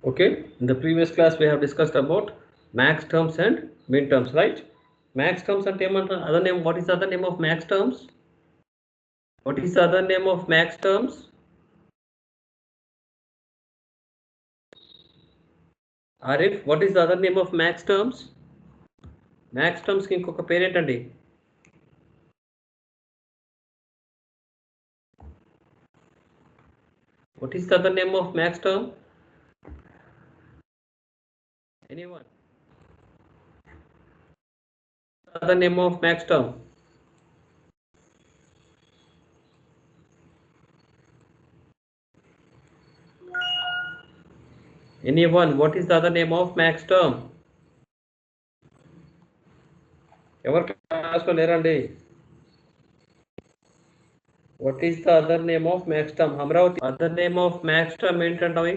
Okay, in the previous class we have discussed about max terms and min terms, right? Max terms and other name. What is the other name of max terms? What is the other name of max terms? Arif, what is the other name of max terms? Max terms ki inkoka పేరేంట అండి? What is the other name of max term? Anyone? Other name of max term? Anyone? What is the other name of max term? ఎవరు క్లాస్లో లేరండి? What is the other name of max term? Amaravati other name of max term ఏంటంటావి?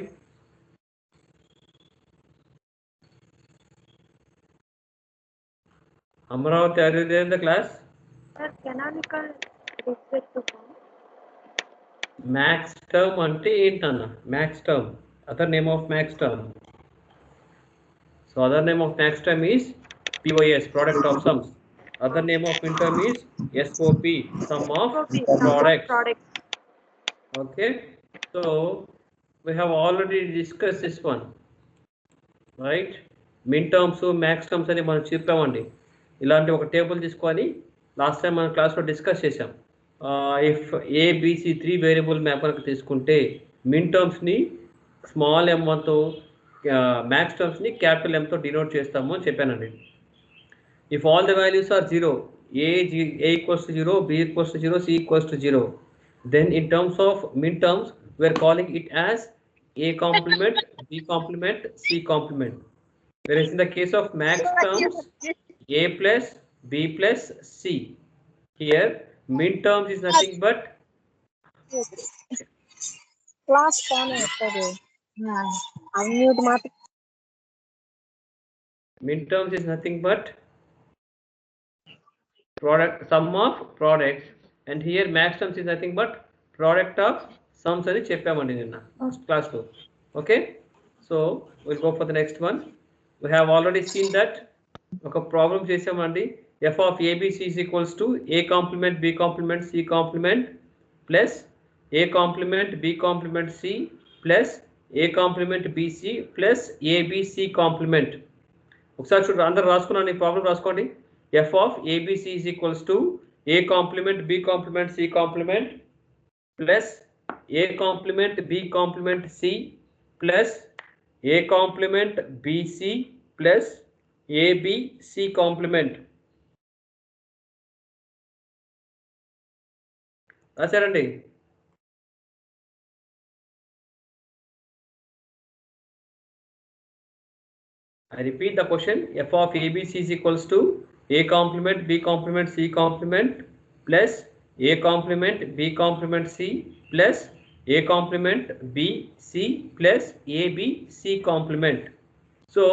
Amravati, are you there in the class? Sir, canonical recursive form. Max term ante ఏంటన్నా? Max term. Other name of max term. So other name of max term is POS, product of sums. Other name of min term is SOP, sum of products. Okay. So we have already discussed this one, right? Min terms, max terms అని మనం చెప్పామండి. ఇలాంటి ఒక table తీసుకొని last time మన క్లాస్లో discuss చేసాం. If ABC 3 variable map కనుక తీసుకుంటే మిన్ టర్మ్స్ని స్మాల్ m1తో మ్యాక్స్ టర్మ్స్ని క్యాపిటల్ ఎంతో డినోట్ చేస్తాము అని చెప్పానండి. If all the values are 0, A equals to 0, B equals to 0, C equals to 0, then in terms of min terms we are calling it as a complement, b complement, c complement. Whereas in the case of max terms, a plus b plus c. Here min terms is nothing but Class phone ettadu. Unmute maat. Min terms is nothing but product sum of products, and here max terms is nothing but product of sums అని చెప్పామండి నిన్న class లో. Okay, so we'll go for the next one. We have already seen that ఒక problem చేసామండి. f of abc is equals to a complement b complement c complement plus a complement b complement c plus a complement bc plus abc complement. ఒకసారి చూడండి, అందరు రాసుకున్నాను, ఈ problem రాసుకోండి. f of abc is equals to a complement b complement c complement plus a complement b complement c plus a complement bc plus abc complement. రాశారండి? I repeat the question. F of ABC is equals to a complement b complement c complement plus a complement b complement c plus a complement b c plus a b c complement. So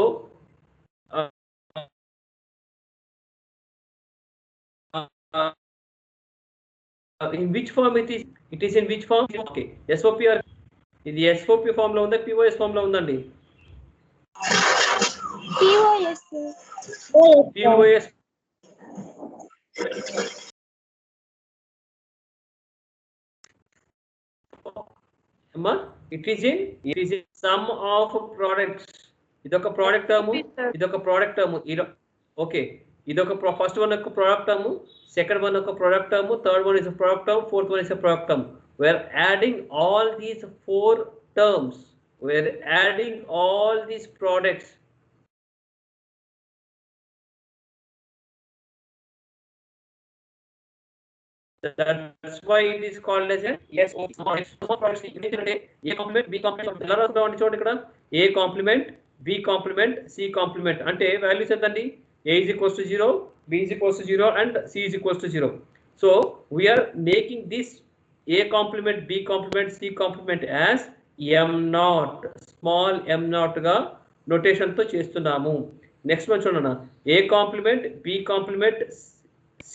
in which form it is? It is in which form? Okay, SOP or ఇది SOP form లో ఉందా, POS form లో ఉందండి? POS. POS. It is in sum of products. ఇదొక product term, ఇదొక product term. Okay, ఇదొక first one ఒక product term, second one ఒక product term, third one is a product term, fourth one is a product term. We are adding all these 4 terms. We are adding all these products. That's why it is called as a SOP. products ఏంటంటే A complement B complement ఎలా రాసుకుంటామండి చూడండి ఇక్కడ. A complement B complement C complement అంటే values ఎంతండి? A is equals to 0, B is equals to 0 and C is equals to 0. So we are making this A complement B complement C complement as m0, small m0 గా notation తో చేస్తున్నాము. Next one చూడండి, A complement B complement C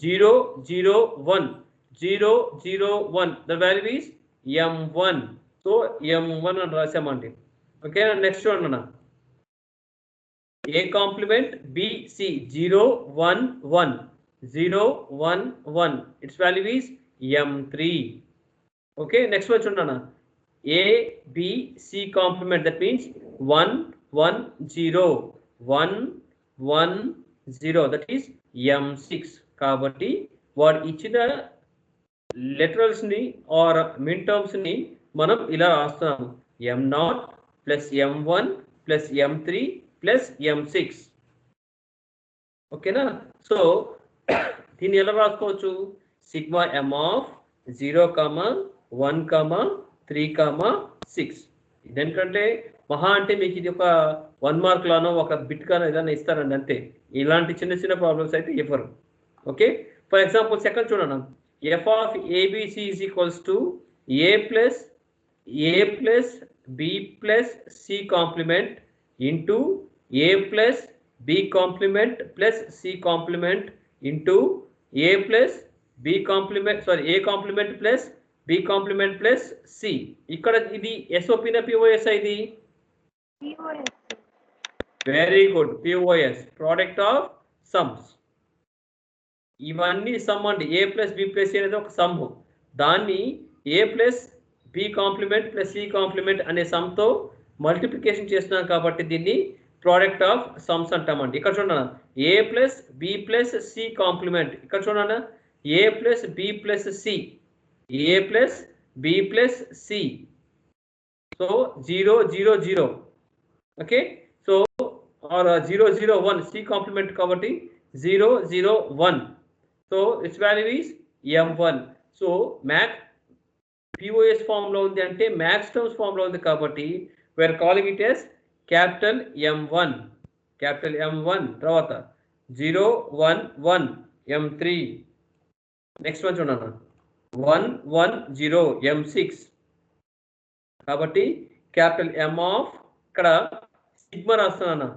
0 0 1 0 0 1, the value is m1. So m1 అని రాసామండి. Okay next అన్న A complement B C 0 1 1 0 1 1 its value is M3. Okay, next one chundana A B C complement, that means 1 1 0 1 1 0, that is M6. కాబట్టి వాడు ఇచ్చిన laterals ని are min terms ని మనం ఇలా రాస్తాము M0 plus M1 plus M3 plus M6. ఓకేనా? So దీన్ని ఎలా రాసుకోవచ్చు? Sigma M of 0, 1, 3, 6. ఇదేంటంటే మహా అంటే మీకు ఇది ఒక 1 మార్క్ లానో ఒక బిట్ గానో ఏదైనా ఇస్తారండి అంతే. ఇలాంటి చిన్న చిన్న ప్రాబ్లమ్స్ అయితే ఇవ్వరు. ఓకే, ఫర్ ఎగ్జాంపుల్ సెకండ్ చూడండి. F of ABC is equals to A plus B plus C complement into a plus b complement plus c complement into a plus b complement, sorry, a complement plus b complement plus c. ఇక్కడ ఇది SOP నా POS ఇది? POS. Very good, POS, product of sums. ఇవన్నీ some అండి. a plus b plus c అనేది ఒక some. దాన్ని a plus b complement plus c complement అనే సమ్ తో మల్టిప్లికేషన్ చేస్తున్నాం కాబట్టి దీన్ని ప్రోడక్ట్ ఆఫ్ సమ్స్ అంటామండి. ఇక్కడ చూడండి A plus B plus C complement. ఇక్కడ చూడండి A plus B plus C, A plus B plus C. So 0 0 0. Okay, so or 0 0 1 C complement కాబట్టి 0 0 1. So its value is M1. So max POS form లో ఉంది అంటే max terms form లో ఉంది కాబట్టి we're calling it as capital M1. Capital M1 తర్వాత 0 1 1 M3. Next one చూడండి 1 1 0 M6. కాబట్టి క్యాపిటల్ M ఆఫ్, ఇక్కడ సిగ్మా రాస్తున్నాను.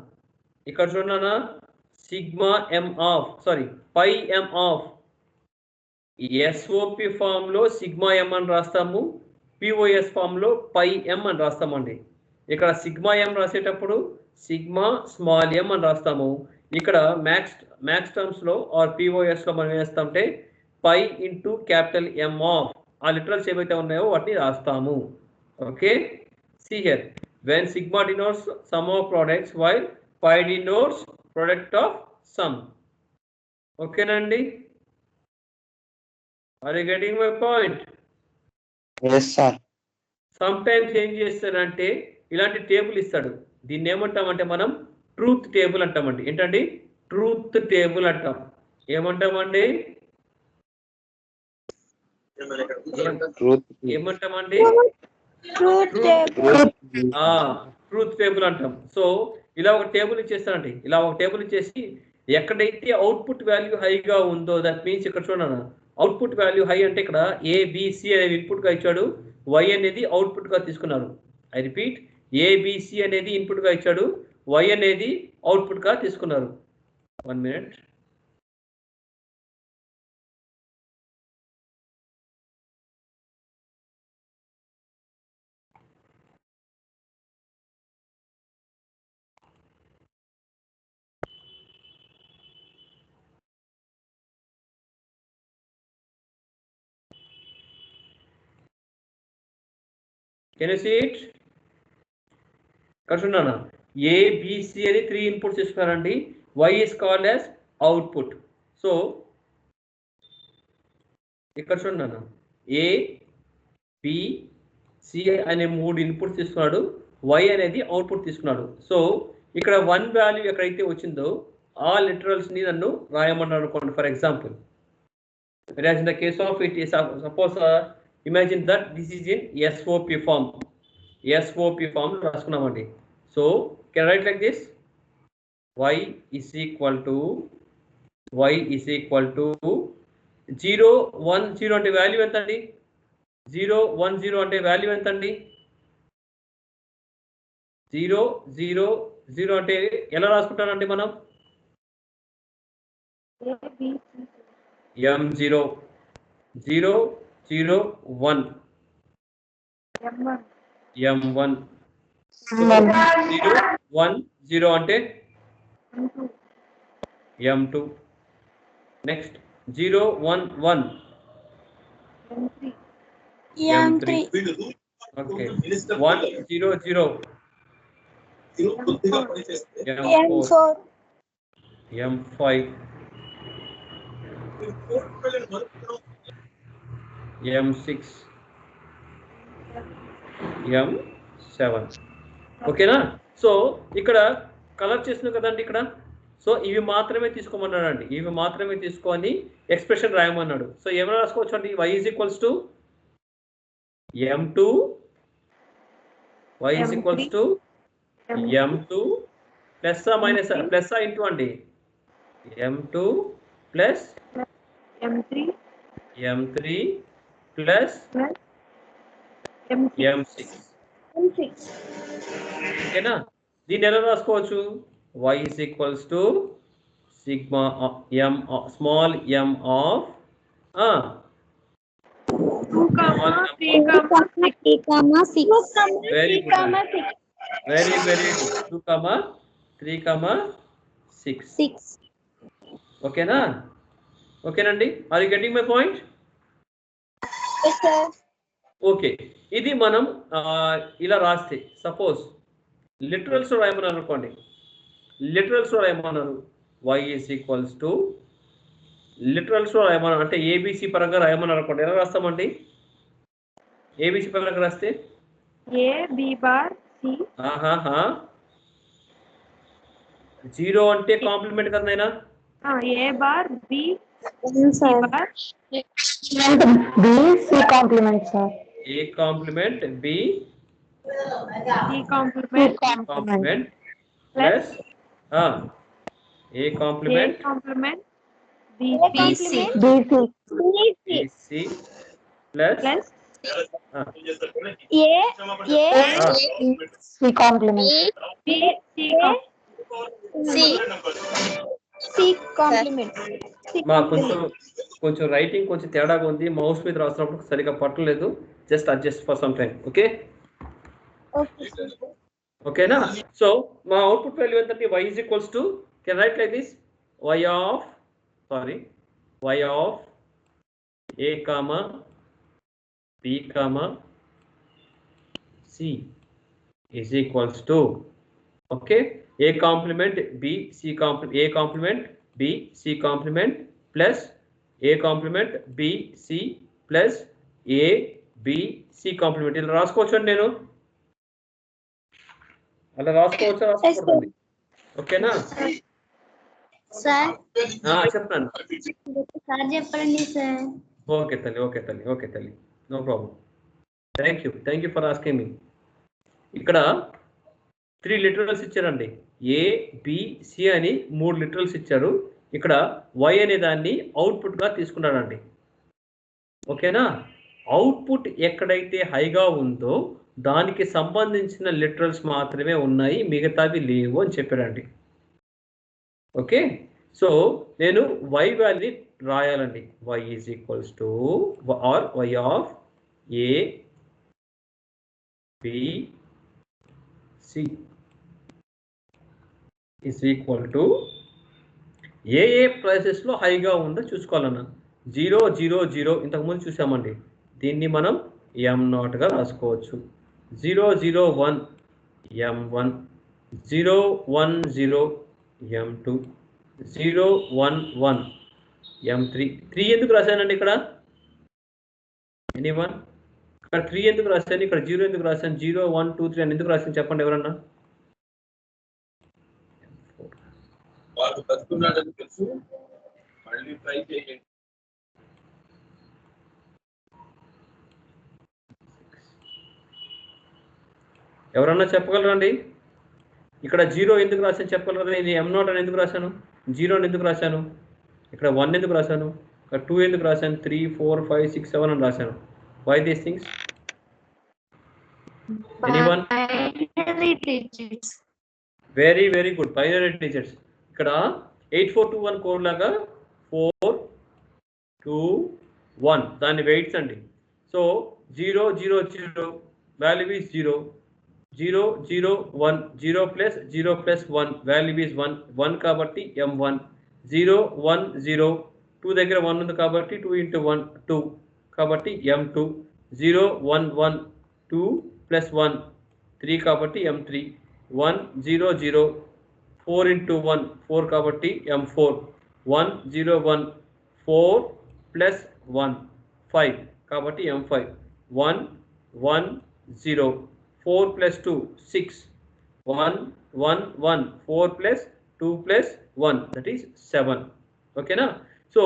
ఇక్కడ చూడన్నా sigma M of, sorry pi M of. SOP form లో సిగ్మా M అని రాస్తాము, POS ఫామ్ లో పై M అని రాస్తామండి. ఇక్కడ సిగ్మా M రాసేటప్పుడు సిగ్మా స్మాల్ m అని రాస్తాము. ఇక్కడ మ్యాక్స్ టర్మ్స్ లో ఆర్ POS లో మనం వేస్తామంటే pi into capital M of, ఆ లిటరల్స్ ఏవైతే ఉన్నాయో వాటిని రాస్తాము. Okay, see here, when sigma denotes sum of products while pi denotes product of sum. ఓకేనండి, are you getting my point? Yes sir. Some times ఏం చేస్తారంటే ఇలాంటి టేబుల్ ఇస్తాడు. దీన్ని ఏమంటామంటే మనం ట్రూత్ టేబుల్ అంటామండి. ఏంటండి? ట్రూత్ టేబుల్ అంటాం. ఏమంటామండి? ఏమంటామండి? ట్రూత్ టేబుల్ అంటాం. సో ఇలా ఒక టేబుల్ ఇచ్చేస్తానండి. ఇలా ఒక టేబుల్ ఇచ్చేసి ఎక్కడైతే అవుట్పుట్ వాల్యూ హైగా ఉందో దట్ మీన్స్ ఇక్కడ చూడండి అవుట్పుట్ వాల్యూ హై అంటే ఇక్కడ ABC అనేది ఇన్పుట్ గా ఇచ్చాడు, Y అనేది అవుట్పుట్ గా తీసుకున్నారు. ఐ రిపీట్, ABC అనేది ఇన్పుట్ గా ఇచ్చాడు, Y అనేది అవుట్పుట్ గా తీసుకున్నారు. 1 minute. Can you see it? ఇక్కడ చూడండి ABC అని 3 ఇన్పుట్స్ ఇస్తున్నారండి. Y is called as output. So ఇక్కడ చూడండి ABC అనే 3 ఇన్పుట్స్ ఇస్తున్నాడు, Y అనేది అవుట్పుట్ తీసుకున్నాడు. సో ఇక్కడ 1 వాల్యూ ఎక్కడైతే వచ్చిందో ఆ లిటరల్స్ ని నన్ను రాయమన్నారు అనుకోండి. For example, whereas in the case of it is suppose imagine that this is in SOP form. SOP form రాసుకున్నామండి. So can I write like this? Y is equal to 0 1 0 అంటే value ఎంత అండి? 0 1 0 అంటే value ఎంత అండి? 0 0 0 అంటే ఎలా రాసుకుంటానండి మనం? M0 0 0 1 M1 సో 0 1 0 అంటే m2. Next 0 1 1 m3. Okay 1 0 0 m4. m5 m6 m7. ఓకేనా? సో ఇక్కడ కలర్ చేస్తున్నాం కదండి ఇక్కడ. సో ఇవి మాత్రమే తీసుకోమన్నాడు అండి, ఇవి మాత్రమే తీసుకొని ఎక్స్ప్రెషన్ రాయమన్నాడు. సో ఏమైనా రాసుకోవచ్చు అండి, y is equals to m2, y is equals to m2 plus minus plus into అండి m2 plus m3 plus m6. ఓకేనా? దీన్ని ఎలా రాసుకోవచ్చు, y is equals to sigma m small m of 2, 3, 6. very good, very good. 2, 3, 6. ఓకేనా? ఓకేనండి, are you getting my point? Yes, sir. Okay, ఇది మనం ఇలా రాస్తే సపోజ్ లిటరల్స్ రాయమన్నారు అనుకోండి, లిటరల్స్ రాయమన్నారు y is equals to literals రాయమన్నారు అంటే ఏబిసి పరంగా రాయమన్నారు అనుకోండి, ఎలా రాస్తామండి? ఏబిసి పరంగా రాస్తే A, B bar, C. 0 అంటే కాంప్లిమెంట్ కదా నాయనా. A bar, B, C bar. B, C complement, sir. A complement B C complement. complement plus A complement A complement. B, BC. BC plus plus C complement. B, C complement. మా కొంచెం writing కొంచెం తేడాగా ఉంది, mouse మీద రాసినప్పుడు సరిగా పట్టలేదు, just adjust for some time. Okay, ఓకేనా? సో మా అవుట్పుట్ వాల్యూ ఎంతంటే y is equals to, can write like this, y of a comma b comma c is equals to, okay, a complement b c complement, a complement b c complement plus a complement b c plus a b c complement. ఇలా రాసుకోవచ్చు నేను, అలా రాసుకోవచ్చు. ఓకేనా? Sir చెప్తాను. Sir చెప్పండి sir. Okay తల్లి, no problem. Thank you for asking me. ఇక్కడ 3 లిటరల్స్ ఇచ్చారండి, ఏ బి సి అని 3 లిటరల్స్ ఇచ్చారు. ఇక్కడ y అనే దాన్ని అవుట్పుట్గా తీసుకున్నాడండి. ఓకేనా? అవుట్పుట్ ఎక్కడైతే హైగా ఉందో దానికి సంబంధించిన లిటరల్స్ మాత్రమే ఉన్నాయి, మిగతావి లేవు అని చెప్పాడండి. ఓకే, సో నేను y వాల్యూని రాయాలండి. y is equals to or y of A B C is equal to ఏ ప్రైసెస్లో హైగా ఉందో చూసుకోవాలన్నా. 0 0 0 ఇంతకుముందు చూసామండి, దీన్ని మనం m0గా రాసుకోవచ్చు. 0 0 1 m1, 0 1 0 m2, 0 1 1 m3. 3 ఎందుకు రాశానండి ఇక్కడ? ఎనీవన్? ఇక్కడ 3 ఎందుకు రాశాను, ఇక్కడ 0 ఎందుకు రాశాను, 0 1 2 3 అని ఎందుకు రాశాను చెప్పండి ఎవరన్నా? వాడు బతుకున్నాడని తెలుసు, మళ్ళీ ట్రై చేయండి. ఎవరన్నా చెప్పగలరండి? ఇక్కడ 0 ఎందుకు రాశాను చెప్పగలరా? ఇది m0 అని ఎందుకు రాశాను, 0 అని ఎందుకు రాశాను, ఇక్కడ 1 ఎందుకు రాశాను, ఇక్కడ 2 ఎందుకు రాశాను, 3 4 5 6 7 అని రాశాను. Why these things? Anyone? Very good, binary digits. ఇక్కడ 8421 కోడ్ లాగా 4 2 1 దాని వెయిట్స్ అండి. So 0 0 0 value is 0, 0 0 1 0 plus 0 plus 1 value is 1 1 కాబట్టి m1 0 1 0 2 దగ్గర 1 ఉంది కాబట్టి 2 into 1 2 కాబట్టి m2 0 1 1 2 plus 1 3 కాబట్టి m3 1 0 0 4 into 1 4 కాబట్టి m4 1 0 1 4 plus 1 5 కాబట్టి m5 1 1 0 4 plus 2 6 1 1 1 4 plus 2 plus 1 that is 7 ఓకేనా. సో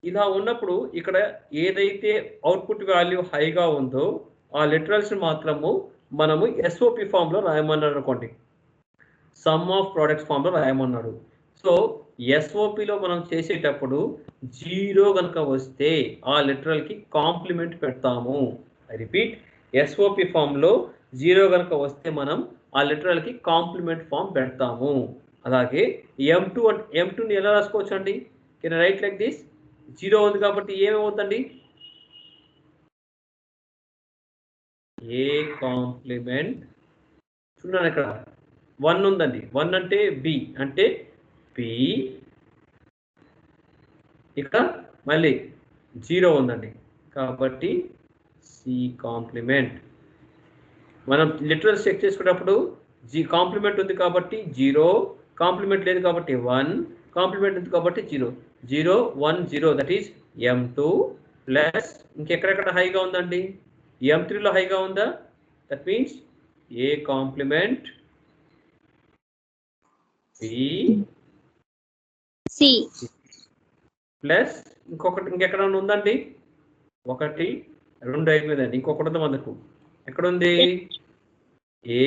ఇలా ఉన్నప్పుడు ఇక్కడ ఏదైతే అవుట్పుట్ వాల్యూ హైగా ఉందో ఆ లిటరల్స్ మాత్రము మనము ఎస్ఓపి ఫామ్లో రాయమన్నాడు అనుకోండి, సమ్ ఆఫ్ ప్రోడక్ట్స్ ఫామ్లో రాయమన్నాడు. సో ఎస్ఓపిలో మనం చేసేటప్పుడు 0 కనుక వస్తే ఆ లిటరల్కి కాంప్లిమెంట్ పెడతాము. ఐ రిపీట్, ఎస్ఓపి ఫామ్లో 0 కనుక వస్తే మనం ఆ లిటరల్కి కాంప్లిమెంట్ ఫామ్ పెడతాము. అలాగే m2 అంటే m2ని ఎలా రాసుకోవచ్చు అండి? Can write like this. 0 ఉంది కాబట్టి ఏమవుతుందండి? ఏ కాంప్లిమెంట్. చూడండి ఇక్కడ 1 ఉందండి, 1 అంటే బి అంటే బి, ఇక్కడ మళ్ళీ 0 ఉందండి కాబట్టి సి కాంప్లిమెంట్. మనం లిటరల్స్ చెక్ చేసుకున్నప్పుడు కాంప్లిమెంట్ ఉంది కాబట్టి 0, కాంప్లిమెంట్ లేదు కాబట్టి 1, కాంప్లిమెంట్ ఉంది కాబట్టి 0 0 1 0 దట్ ఈస్ m2 ప్లస్ ఇంకెక్కడెక్కడ హైగా ఉందండి? m3లో హైగా ఉందా? That means A complement B C plus ఇంకెక్కడ ఉందండి? 1 2 అయిపోయిందండి, ఇంకొకటి ఉంది మనకు. ఎక్కడుంది? ఏ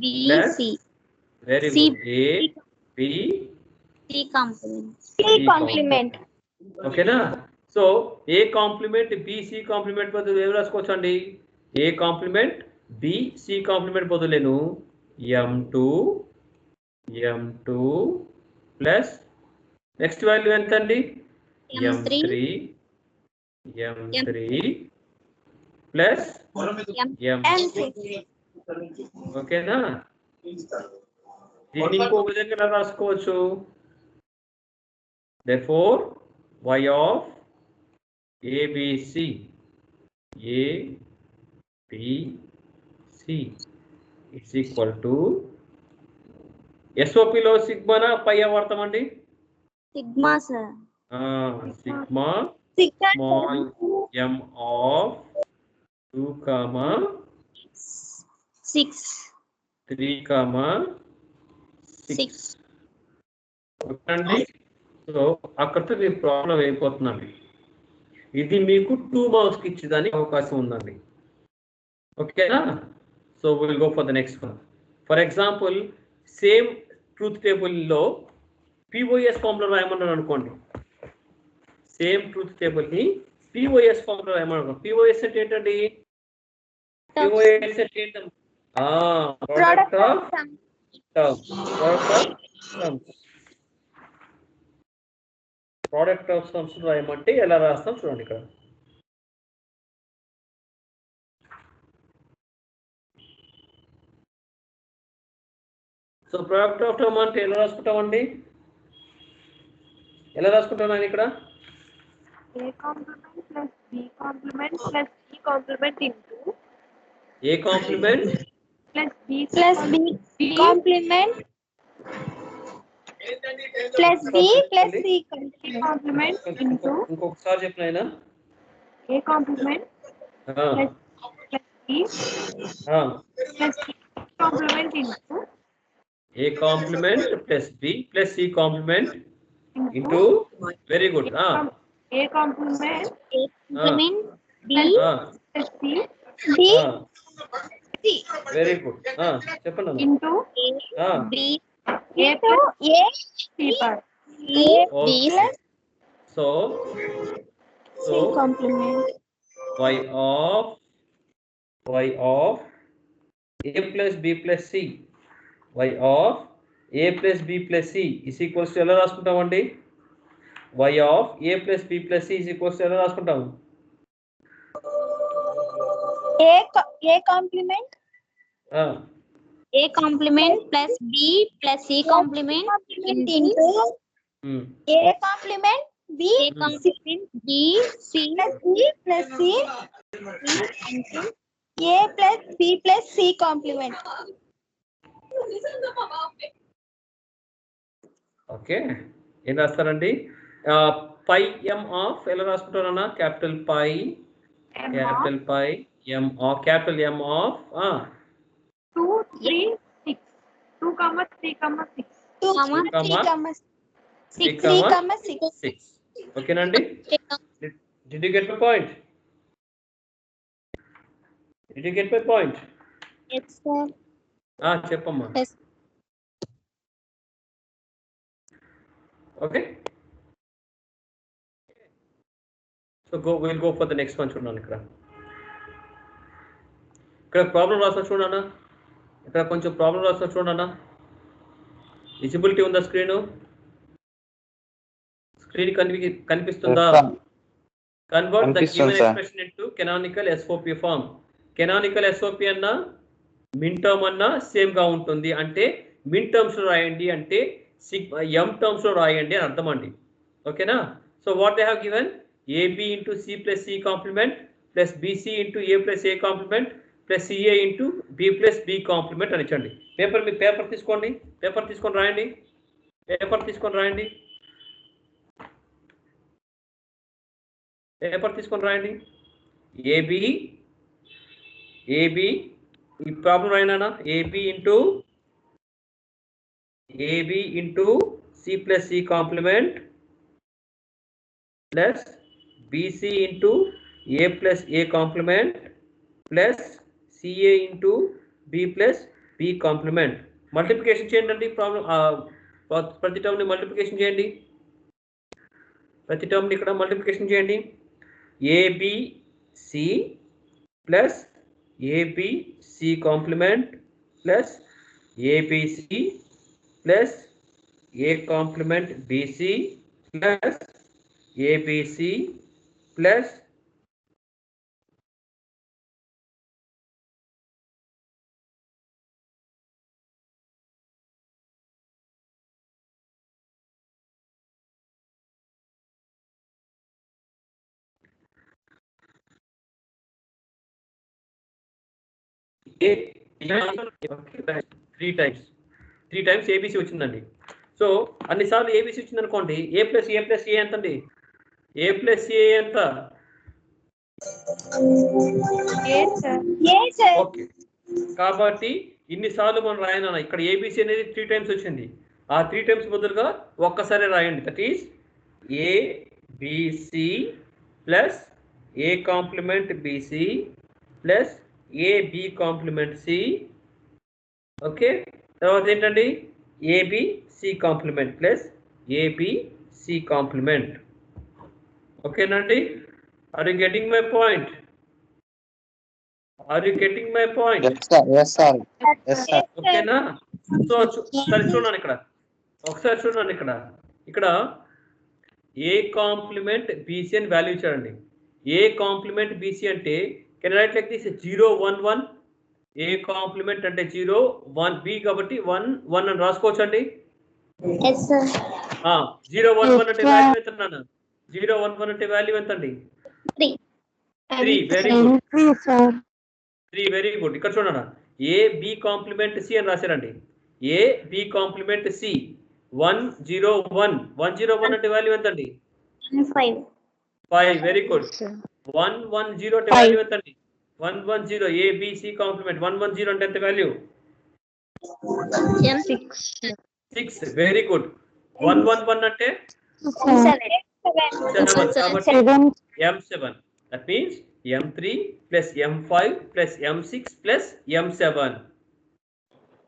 బి ప్లస్ సి. Very C. Good. A B C complement. Complement. ఓకేనా. So A complement B C complement బదులు ఏం రాసుకోవచ్చు అండి? A complement B C complement బదులేను m2 ప్లస్ నెక్స్ట్ వాల్యూ ఎంత అండి? M3 plus M6. ఓకేనా. దీన్ని ఇంకో విధంగా రాసుకోవచ్చు. therefore y of abc is equal to SOPలో సిగ్మానా పై వాడతామండి? Sigma sir. Sigma small m of 2, 6 3, 6 ఓకేనండి. సో అక్కడితో మీ ప్రాబ్లం అయిపోతుందండి. ఇది మీకు 2 మార్క్స్కి ఇచ్చేదానికి అవకాశం ఉందండి. ఓకేనా. So will go for the next one. For example same truth టేబుల్లో పిఓఎస్ ఫామ్లో రాయమన్నాను అనుకోండి. సేమ్ ట్రూత్ టేబుల్ని పిఓఎస్ ఫామ్లో రాయమన్నాను. పిఓఎస్ అంటే ఏంటండి? పిఓఎస్ అంటే ఏంటండి? Product of product of sums రాయమంటే ఎలా రాస్తాం చూడండి ఇక్కడ. సో ప్రోడక్ట్ ఆఫ్ టర్మ్ అంటే ఎలా రాసుకుంటామండి? ఎలా రాసుకుంటాను నేను ఇక్కడ? A complement plus B complement plus C complement into A complement plus B plus B complement plus B plus C complement into ఇంకొకసారి చెప్పిన ఆయన. A complement plus B plus C complement into A complement plus B plus C complement into very good. A complement complement B plus C B C very good. చెప్పండి అన్న. into B A plus C part. A B plus so C complement y of a plus b plus c is equals to ఎలా రాసుకుంటామండి? y of a plus b plus c is equals to ఎలా రాసుకుంటాము? ఏ complement A complement plus B plus C complement into A complement B complement B C plus C into A plus B plus C complement. Okay ఏం రాస్తారండి pi M of ఎలా రాసుకుంటారన్నా capital pi M of capital M of 2, 3, 6. 2, 3, 6. 2, 3, 6. ఓకేనండి did you get my point? Yes, sir. చెప్పమ్మా Yes. Okay so we'll go for the next one చూడండి ఇక్కడ problem రాస్తా చూడన్నా ఇక్కడ కొంచెం ప్రాబ్లం రాస్తా చూడన్నా విజిబిలిటీ ఉందా స్క్రీన్ కనిపిస్తుందా convert the given expression into canonical SOP form canonical SOP అన్నా మిన్ టర్మ్ అన్నా సేమ్ గా ఉంటుంది అంటే మిన్ టర్మ్స్ లో రాయండి అంటే m టర్మ్స్ లో రాయండి అని అర్థం అండి ఓకేనా so what they have given AB into C plus C complement plus BC into A plus A complement plus CA into B plus B complement అని ఇచ్చండి పేపర్ తీసుకొని రాయండి AB ఈ problem రాయనా AB into C plus C complement plus BC into A plus A complement plus CA into B plus B complement multiplication చేయండి problem ప్రతి term ని multiplication చేయండి ఇక్కడ multiplication చేయండి ABC plus ABC complement plus ABC plus A complement BC plus ABC plus three times ABC వచ్చిందండి so అన్నిసార్లు ABC వచ్చింది అనుకోండి ఏ ప్లస్ ఏ ఎంత అండి ఏ ప్లస్ ఏ ఎంత ఓకే కాబట్టి ఇన్నిసార్లు మనం రాయనా ఇక్కడ ఏబిసి అనేది 3 టైమ్స్ వచ్చింది ఆ 3 టైమ్స్ బదులుగా ఒక్కసారి రాయండి that is ABC plus A complement BC plus AB complement C okay తర్వాత ఏంటండి ABC complement plus ABC complement ఓకేనండి are you getting my point yes sir ఓకేనా సో ఒకసారి చూడండి ఇక్కడ ఏ కాంప్లిమెంట్ బీసీ అని వాల్యూ ఇచ్చాడండి ఏ కాంప్లిమెంట్ బీసీ అంటే can write like this 0 1 1 A complement అంటే 0 1 బి కాబట్టి 1 1 అని రాసుకోవచ్చు అండి Yes, sir. 0 1 1 అంటే వాల్యూ ఎంత నాన్న 0 1 1 అంటే వాల్యూ ఎంత అండి 3 వెరీ గుడ్ 3 వెరీ గుడ్ ఇక్కడ చూడండి ఏ బి కాంప్లిమెంట్ సి అని రాశారండి ఏ బి కాంప్లిమెంట్ సి 101 అంటే వాల్యూ ఎంత అండి 5 వెరీ గుడ్ 110 అంటే వాల్యూ ఎంత అండి 110 ఏ బి సి కాంప్లిమెంట్ 110 అంటే ఎంత వాల్యూ 6 వెరీ గుడ్ 111 అంటే 7 కాబట్టి m7 that means m3 plus m5 plus m6 plus m7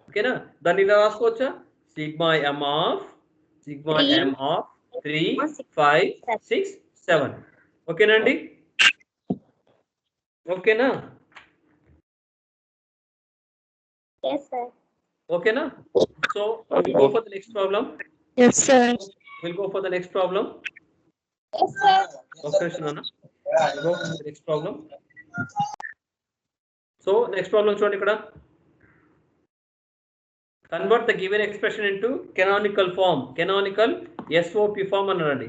ఓకేనా దాన్ని ఇలా రాసుకోవచ్చా సిగ్మా m of 3 5 6 7 ఓకేనండి ఓకేనా Yes, sir. ఓకేనా so we'll go for the next problem Yes, sir. we'll go for the next problem Yes, sir. okay Shunana go for the next problem so next problem చూడండి ఇక్కడ Convert the given expression into canonical form. Canonical SOP form అన్నారండి.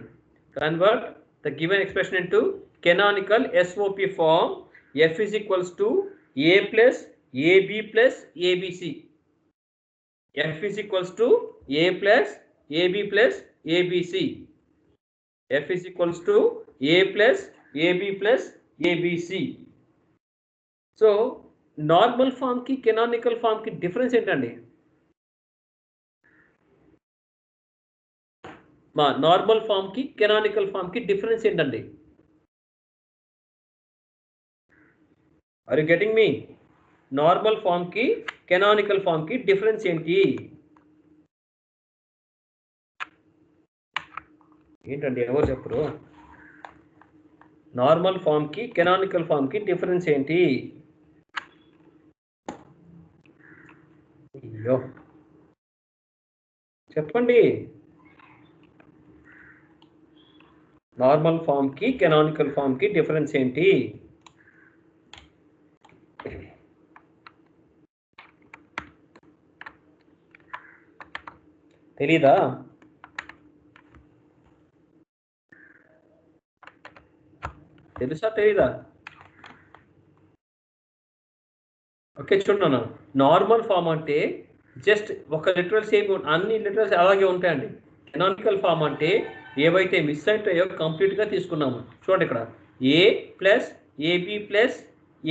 Convert the given expression into canonical SOP form. F is equals to A plus AB plus ABC. F is equals to A plus AB plus ABC. F is equals to A plus AB plus ABC. So normal form ki canonical form ki difference ఏంటండి? మా normal form కి canonical form కి difference ఏంటండి? Are you getting me? Normal form కి canonical form కి difference ఏంటి? ఏంటండి ఎవరు చెప్పరు? నార్మల్ ఫామ్ కి కెనానికల్ ఫామ్ కి డిఫరెన్స్ ఏంటి? అయ్యో చెప్పండి. నార్మల్ ఫామ్ కి కెనానికల్ ఫామ్ కి డిఫరెన్స్ ఏంటి? తెలీదా? తెలుసా తెలీదా? ఓకే చూడండి, నార్మల్ ఫామ్ అంటే జస్ట్ ఒక లిటరల్స్ ఏమి అన్ని లిటరల్స్ అలాగే ఉంటాయండి. కెనానికల్ ఫామ్ అంటే ఏవైతే మిస్ అవుతాయో కంప్లీట్గా తీసుకున్నాము. చూడండి ఇక్కడ A plus AB plus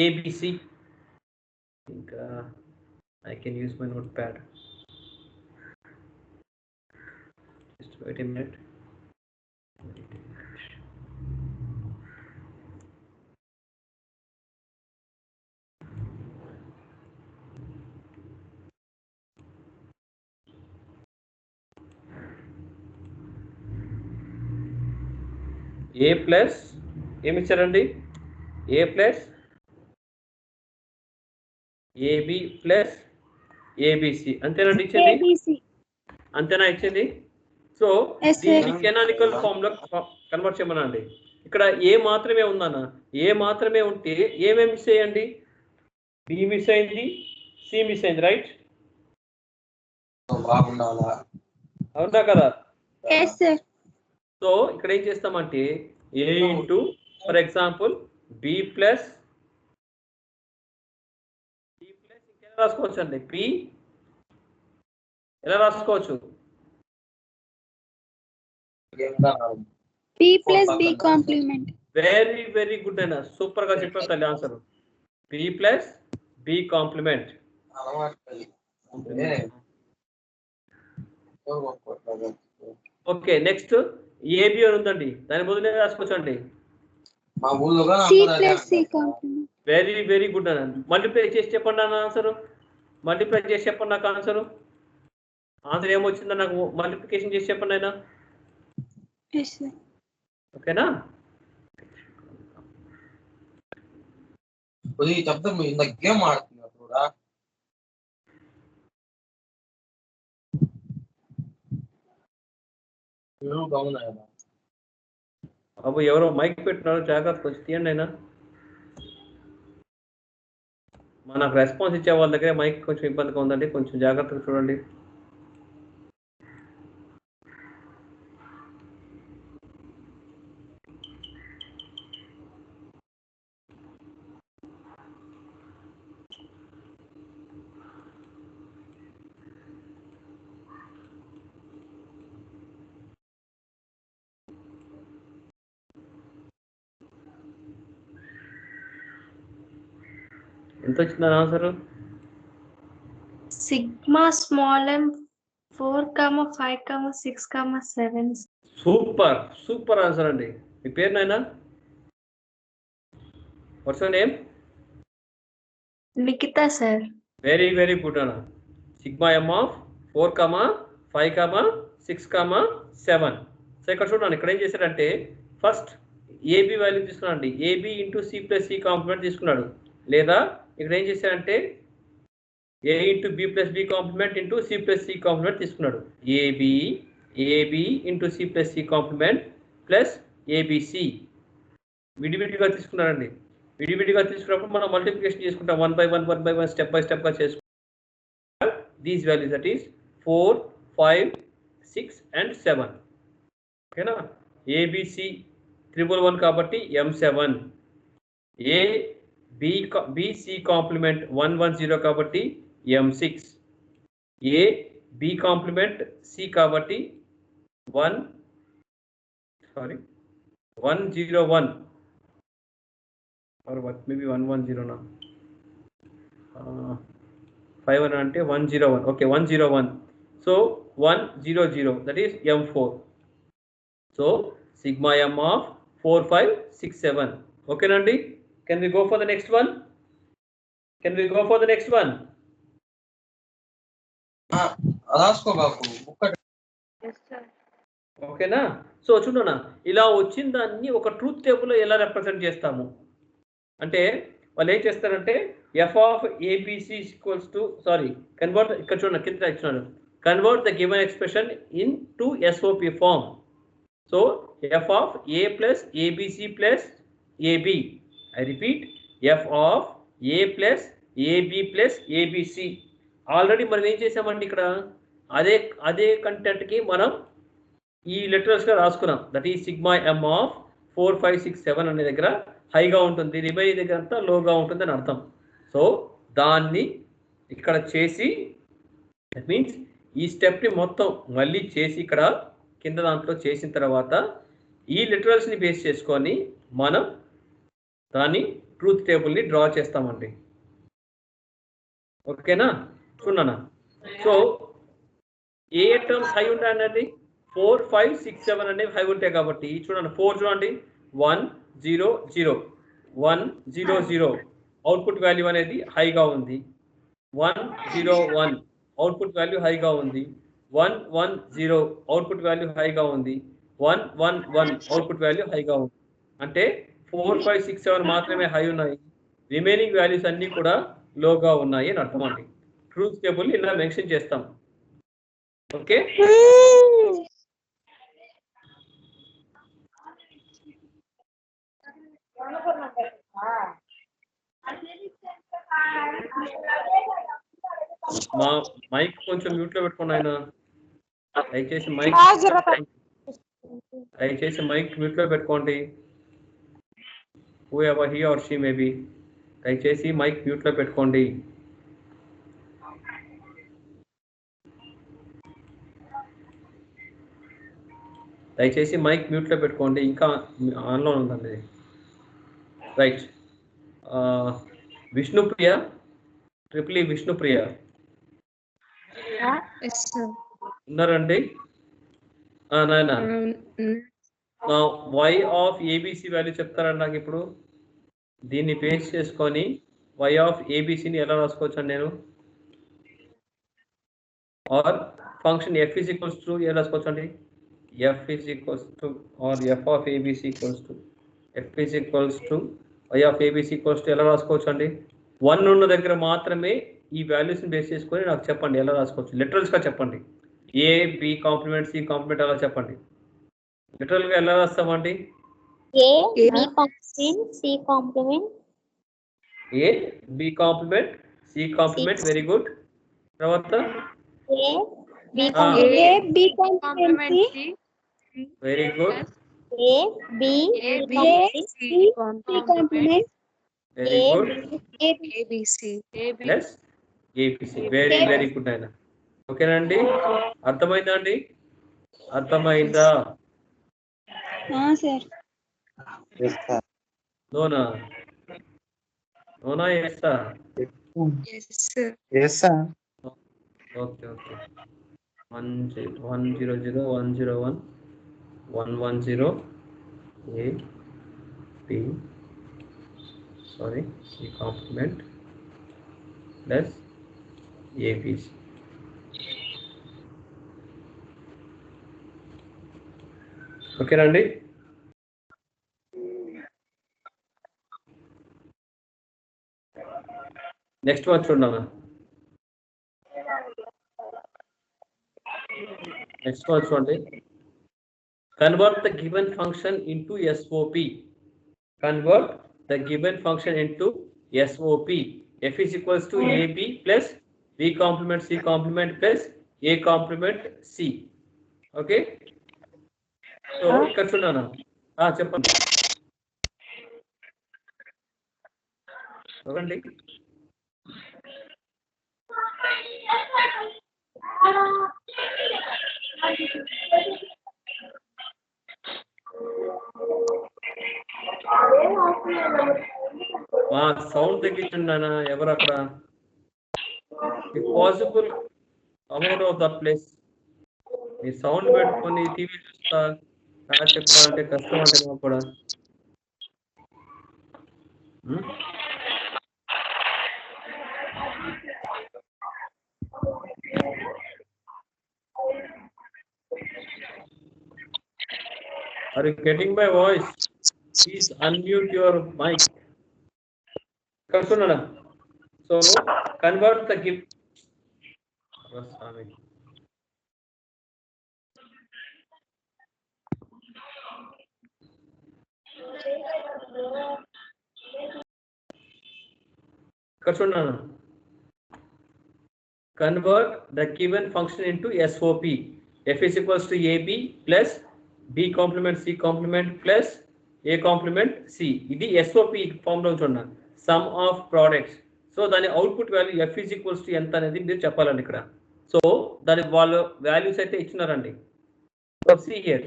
ABC. ఇంకా I can use my note pad. Just wait a minute. A plus ఏమి ఇచ్చారండి? A plus AB plus ABC అంతేనండి ఇచ్చింది? అంతేనా ఇచ్చింది? సో దీన్ని కెనానికల్ ఫామ్ లో కన్వర్ట్ చేయమనండి. ఇక్కడ ఏ మాత్రమే ఉందన్న, ఏ మాత్రమే ఉంటే ఏమేమి మిస్ అయ్యండి? బి మిస్ అయింది, సి మిస్ అయింది, రైట్? అవునా కదా? సో ఇక్కడ ఏం చేస్తామంటే A into for example B plus ఇంకెలా రాసుకోవచ్చు అండి? పి ఎలా రాసుకోవచ్చు? P plus B complement. Very very good అయినా, సూపర్ గా చెప్పారు తల్లి answer. P plus B complement. Okay next AB అని ఉందండి, దాని బదులు రాసుకోవచ్చు అండి C plus C complement. Very very good అన్న. మల్టిప్లై చేసి చెప్పండి అన్న ఆన్సర్. మల్టిప్లై చేసి చెప్పండి నాకు ఆన్సర్. ఆన్సర్ ఏమొచ్చిందో నాకు మల్టిప్లికేషన్ చేసి చెప్పండి అయినా. ఓకేనా? గేమ్ ఆడుతున్నారు కూడా. బాబు ఎవరో మైక్ పెట్టినారు, జాగ్రత్త కొంచెం తీయండి అయినా. మనకు రెస్పాన్స్ ఇచ్చే వాళ్ళ దగ్గర మైక్ కొంచెం ఇబ్బందిగా ఉందండి, కొంచెం జాగ్రత్తగా చూడండి. ఎంత వచ్చిందని answer? Sigma small m 4,5,6,7. Super super answer అండి. మీ పేరు నాయనా? What's your name? Nikita sir. Very very good అన్న. Sigma M of 4,5,6,7. సో ఇక్కడ చూడండి, ఇక్కడ ఏం చేశారంటే ఫస్ట్ ఏబి వాల్యూ తీసుకున్నాడు, AB into C plus C complement తీసుకున్నాడు. లేదా ఇక్కడ ఏం చేశారంటే A into B plus B complement into C plus C complement తీసుకున్నాడు. AB into C plus C complement plus ABC విడివిడిగా తీసుకున్నారండి. విడివిడిగా తీసుకున్నప్పుడు మనం మల్టిప్లికేషన్ చేసుకుంటాం, 1 by 1 స్టెప్ బై స్టెప్గా చేసుకుంటాం. these values, that is 4, 5, 6 and 7. Okay na? ABC 111 kabatti M7. BC complement 110 kabatti M6. B complement C kabatti 101 or what, maybe 110 now. 5 ante 101. Okay, 101. So 100, that is M4. So sigma M of 4, 5, 6, 7. Okay, Nandi? Can we go for the next one? Can we go for the next one? రాసుకో బాబు ఒక్కటి. Yes, sir. ఓకేనా? So చూడనా, ఇలా వచ్చిన దాన్ని ఒక truth టేబుల్లో ఎలా రిప్రజెంట్ చేస్తాము అంటే వాళ్ళు ఏం చేస్తారంటే f of abc equals to, sorry, convert, ఇక్కడ చూడండి కింద ఇచ్చినాను, convert the given expression into SOP form. So f of a plus abc plus ab, I repeat, f of a plus ab plus abc. Already మనం ఏం చేసామండి ఇక్కడ అదే content కి మనం ఈ లెటర్స్ గా రాసుకున్నాం. దట్ ఈ సిగ్మా ఎమ్ ఆఫ్ 4, 5, 6, 7 అనే దగ్గర హైగా ఉంటుంది, రిమైనింగ్ దగ్గర అంతా లోగా ఉంటుంది అని అర్థం. సో దాన్ని ఇక్కడ చేసి, దట్ మీన్స్ ఈ స్టెప్ ని మొత్తం మళ్ళీ చేసి ఇక్కడ కింద దాంట్లో చేసిన తర్వాత ఈ లిటరల్స్ ని బేస్ చేసుకొని మనం దాన్ని ట్రూత్ టేబుల్ ని డ్రా చేస్తామండి. ఓకేనా? చూడనా, సో ఏ టర్మ్స్ హై ఉంటాయండి? 4, 5, 6, 7 అనేవి హై ఉంటాయి కాబట్టి చూడండి, 4 చూడండి 1, 0, 0, 1, 0, 0 అవుట్పుట్ వాల్యూ అనేది హైగా ఉంది. 1, 0, 1 అవుట్పుట్ వాల్యూ హైగా ఉంది. 1, 1, 0 అవుట్పుట్ వాల్యూ హైగా ఉంది. 1, 1, 1 అవుట్పుట్ వాల్యూ హైగా ఉంది. అంటే 4, 5, 6, 7 మాత్రమే హై ఉన్నాయి, రిమైనింగ్ వాల్యూస్ అన్ని కూడా లోగా ఉన్నాయి అని అర్థం అండి. ట్రూత్ టేబుల్ ఇలా మెన్షన్ చేస్తాం. ఓకే, మా మైక్ కొంచెం మ్యూట్ లో పెట్టుకోండి ఆయన, దయచేసి మైక్ మ్యూట్ లో పెట్టుకోండి. Who ever he or she maybe, దయచేసి మైక్ మ్యూట్ లో పెట్టుకోండి. దయచేసి మైక్ మ్యూట్ లో పెట్టుకోండి, ఇంకా ఆన్లో ఉందండి. రైట్, విష్ణుప్రియ, ట్రిపుల్ విష్ణుప్రియ ఉన్నారండి? నాయన వై ఆఫ్ ఏబిసి వాల్యూ చెప్తారండి నాకు ఇప్పుడు. దీన్ని బేస్ చేసుకొని వై ఆఫ్ ఏబిసిని ఎలా రాసుకోవచ్చండి నేను? Or function F is equals to ఎలా రాసుకోవచ్చండి? f is equals to, or f of abc equals to, f is equals to y of abc equals to ఎలా రాసుకోవచ్చు అండి? 1 ఉన్న దగ్గర మాత్రమే ఈ వాల్యూస్ ని బేస్ చేసుకొని నాకు చెప్పండి ఎలా రాసుకోవచ్చు. లిటరల్స్ గా చెప్పండి. a b complement c complement అలా చెప్పండి. లిటరల్ గా ఎలా రాస్తామండి? a b complement c complement, a b complement c complement, very good. తర్వాత a b complement c, very good. a b c complement, very good. abc plus abc, very good అయినా. ఓకేనండి, అర్థమైందా అండి? అర్థమైందా? సార్. నోనా ఎస్సా? Okay okay. 100, 101, 110 a b, sorry, c complement plus abc. ఓకేనండి? Next one చూడన్నా. నెక్స్ట్ వన్ చూడండి. Convert the given function into SOP. Convert the given function into SOP. f is equals to ab plus B complement C complement plus A complement C. Okay. So ఇక్కడ చూడనా చెప్పండి ఓకండి మా sound తగ్గించున్నానా ఎవరు అక్కడ if possible amount of the place me sound పెట్టుకొని TV చూస్తా చెప్పాలంటే కష్టం అంటే మాకు కూడా Are you getting my voice? Please unmute your mic. So convert the gift. Convert the given function into SOP. F is equals to AB plus B complement C complement plus A complement C. ఇది SOP form లో చూడండి sum of products. So దాని output value F is equals to ఎంత అనేది మీరు చెప్పాలండి ఇక్కడ. So దాని వాళ్ళు వాల్యూస్ అయితే ఇచ్చినారండి. So see here.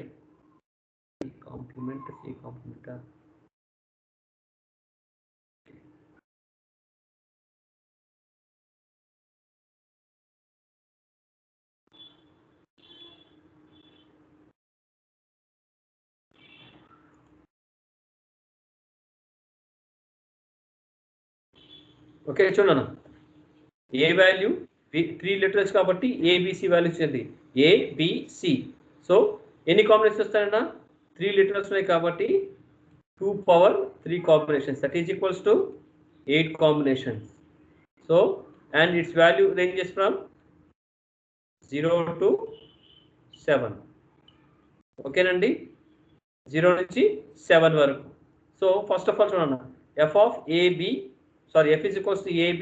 Complement C complement. Okay చూడనా ఏ వాల్యూ 3 లెటర్స్ కాబట్టి ఏబిసి వాల్యూస్ ఏంటి ఏబిసి సో ఎన్ని కాంబినేషన్స్ వస్తాయన్నా 3 లెటర్స్ ఉన్నాయి కాబట్టి 2 power 3 combinations that is equals to 8 combinations so and it's value ranges from 0 to 7 ఓకేనండి 0 నుంచి 7 వరకు సో ఫస్ట్ ఆఫ్ ఆల్ చూడన్నా f of ab sorry f is equals to ab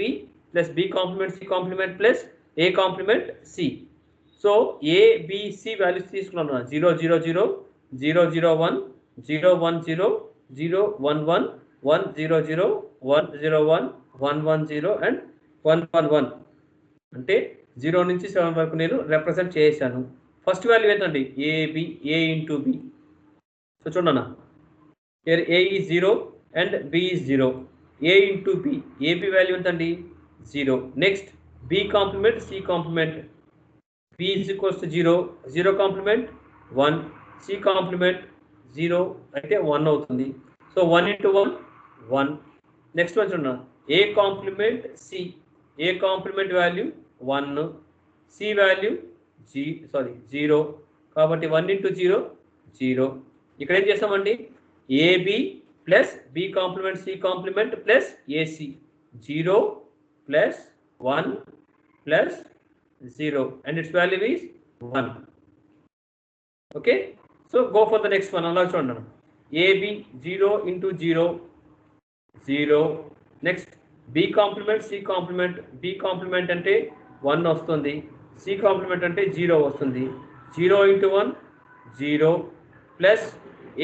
plus b complement c complement plus a complement c so a b c values తీసుకున్నాను 0 0 0 0 0 1 0 1 0 0 1 1 1 0 0 1 0 1 1 1 0 and 1 1 1 అంటే 0 నుంచి 7 వరకు నేను represent చేశాను ఫస్ట్ వాల్యూ ఏంటండి ab a into b so చూడన్నా here a is 0 and b is 0 a into b ab value entandi 0 next b complement c complement b is equals to 0 0 complement 1 c complement 0 అయితే 1 అవుతుంది so 1 into 1 1 next one చూడండి a complement c a complement value 1 c value 0 కాబట్టి 1 into 0 0 ఇక్కడ ఏం చేస్తామండి ab plus b complement c complement plus ac 0 plus 1 plus 0 and its value is 1 okay so go for the next one allow chudandi ab 0 into 0 0 next b complement c complement b complement ante 1 vastundi c complement ante 0 vastundi 0 into 1 0 plus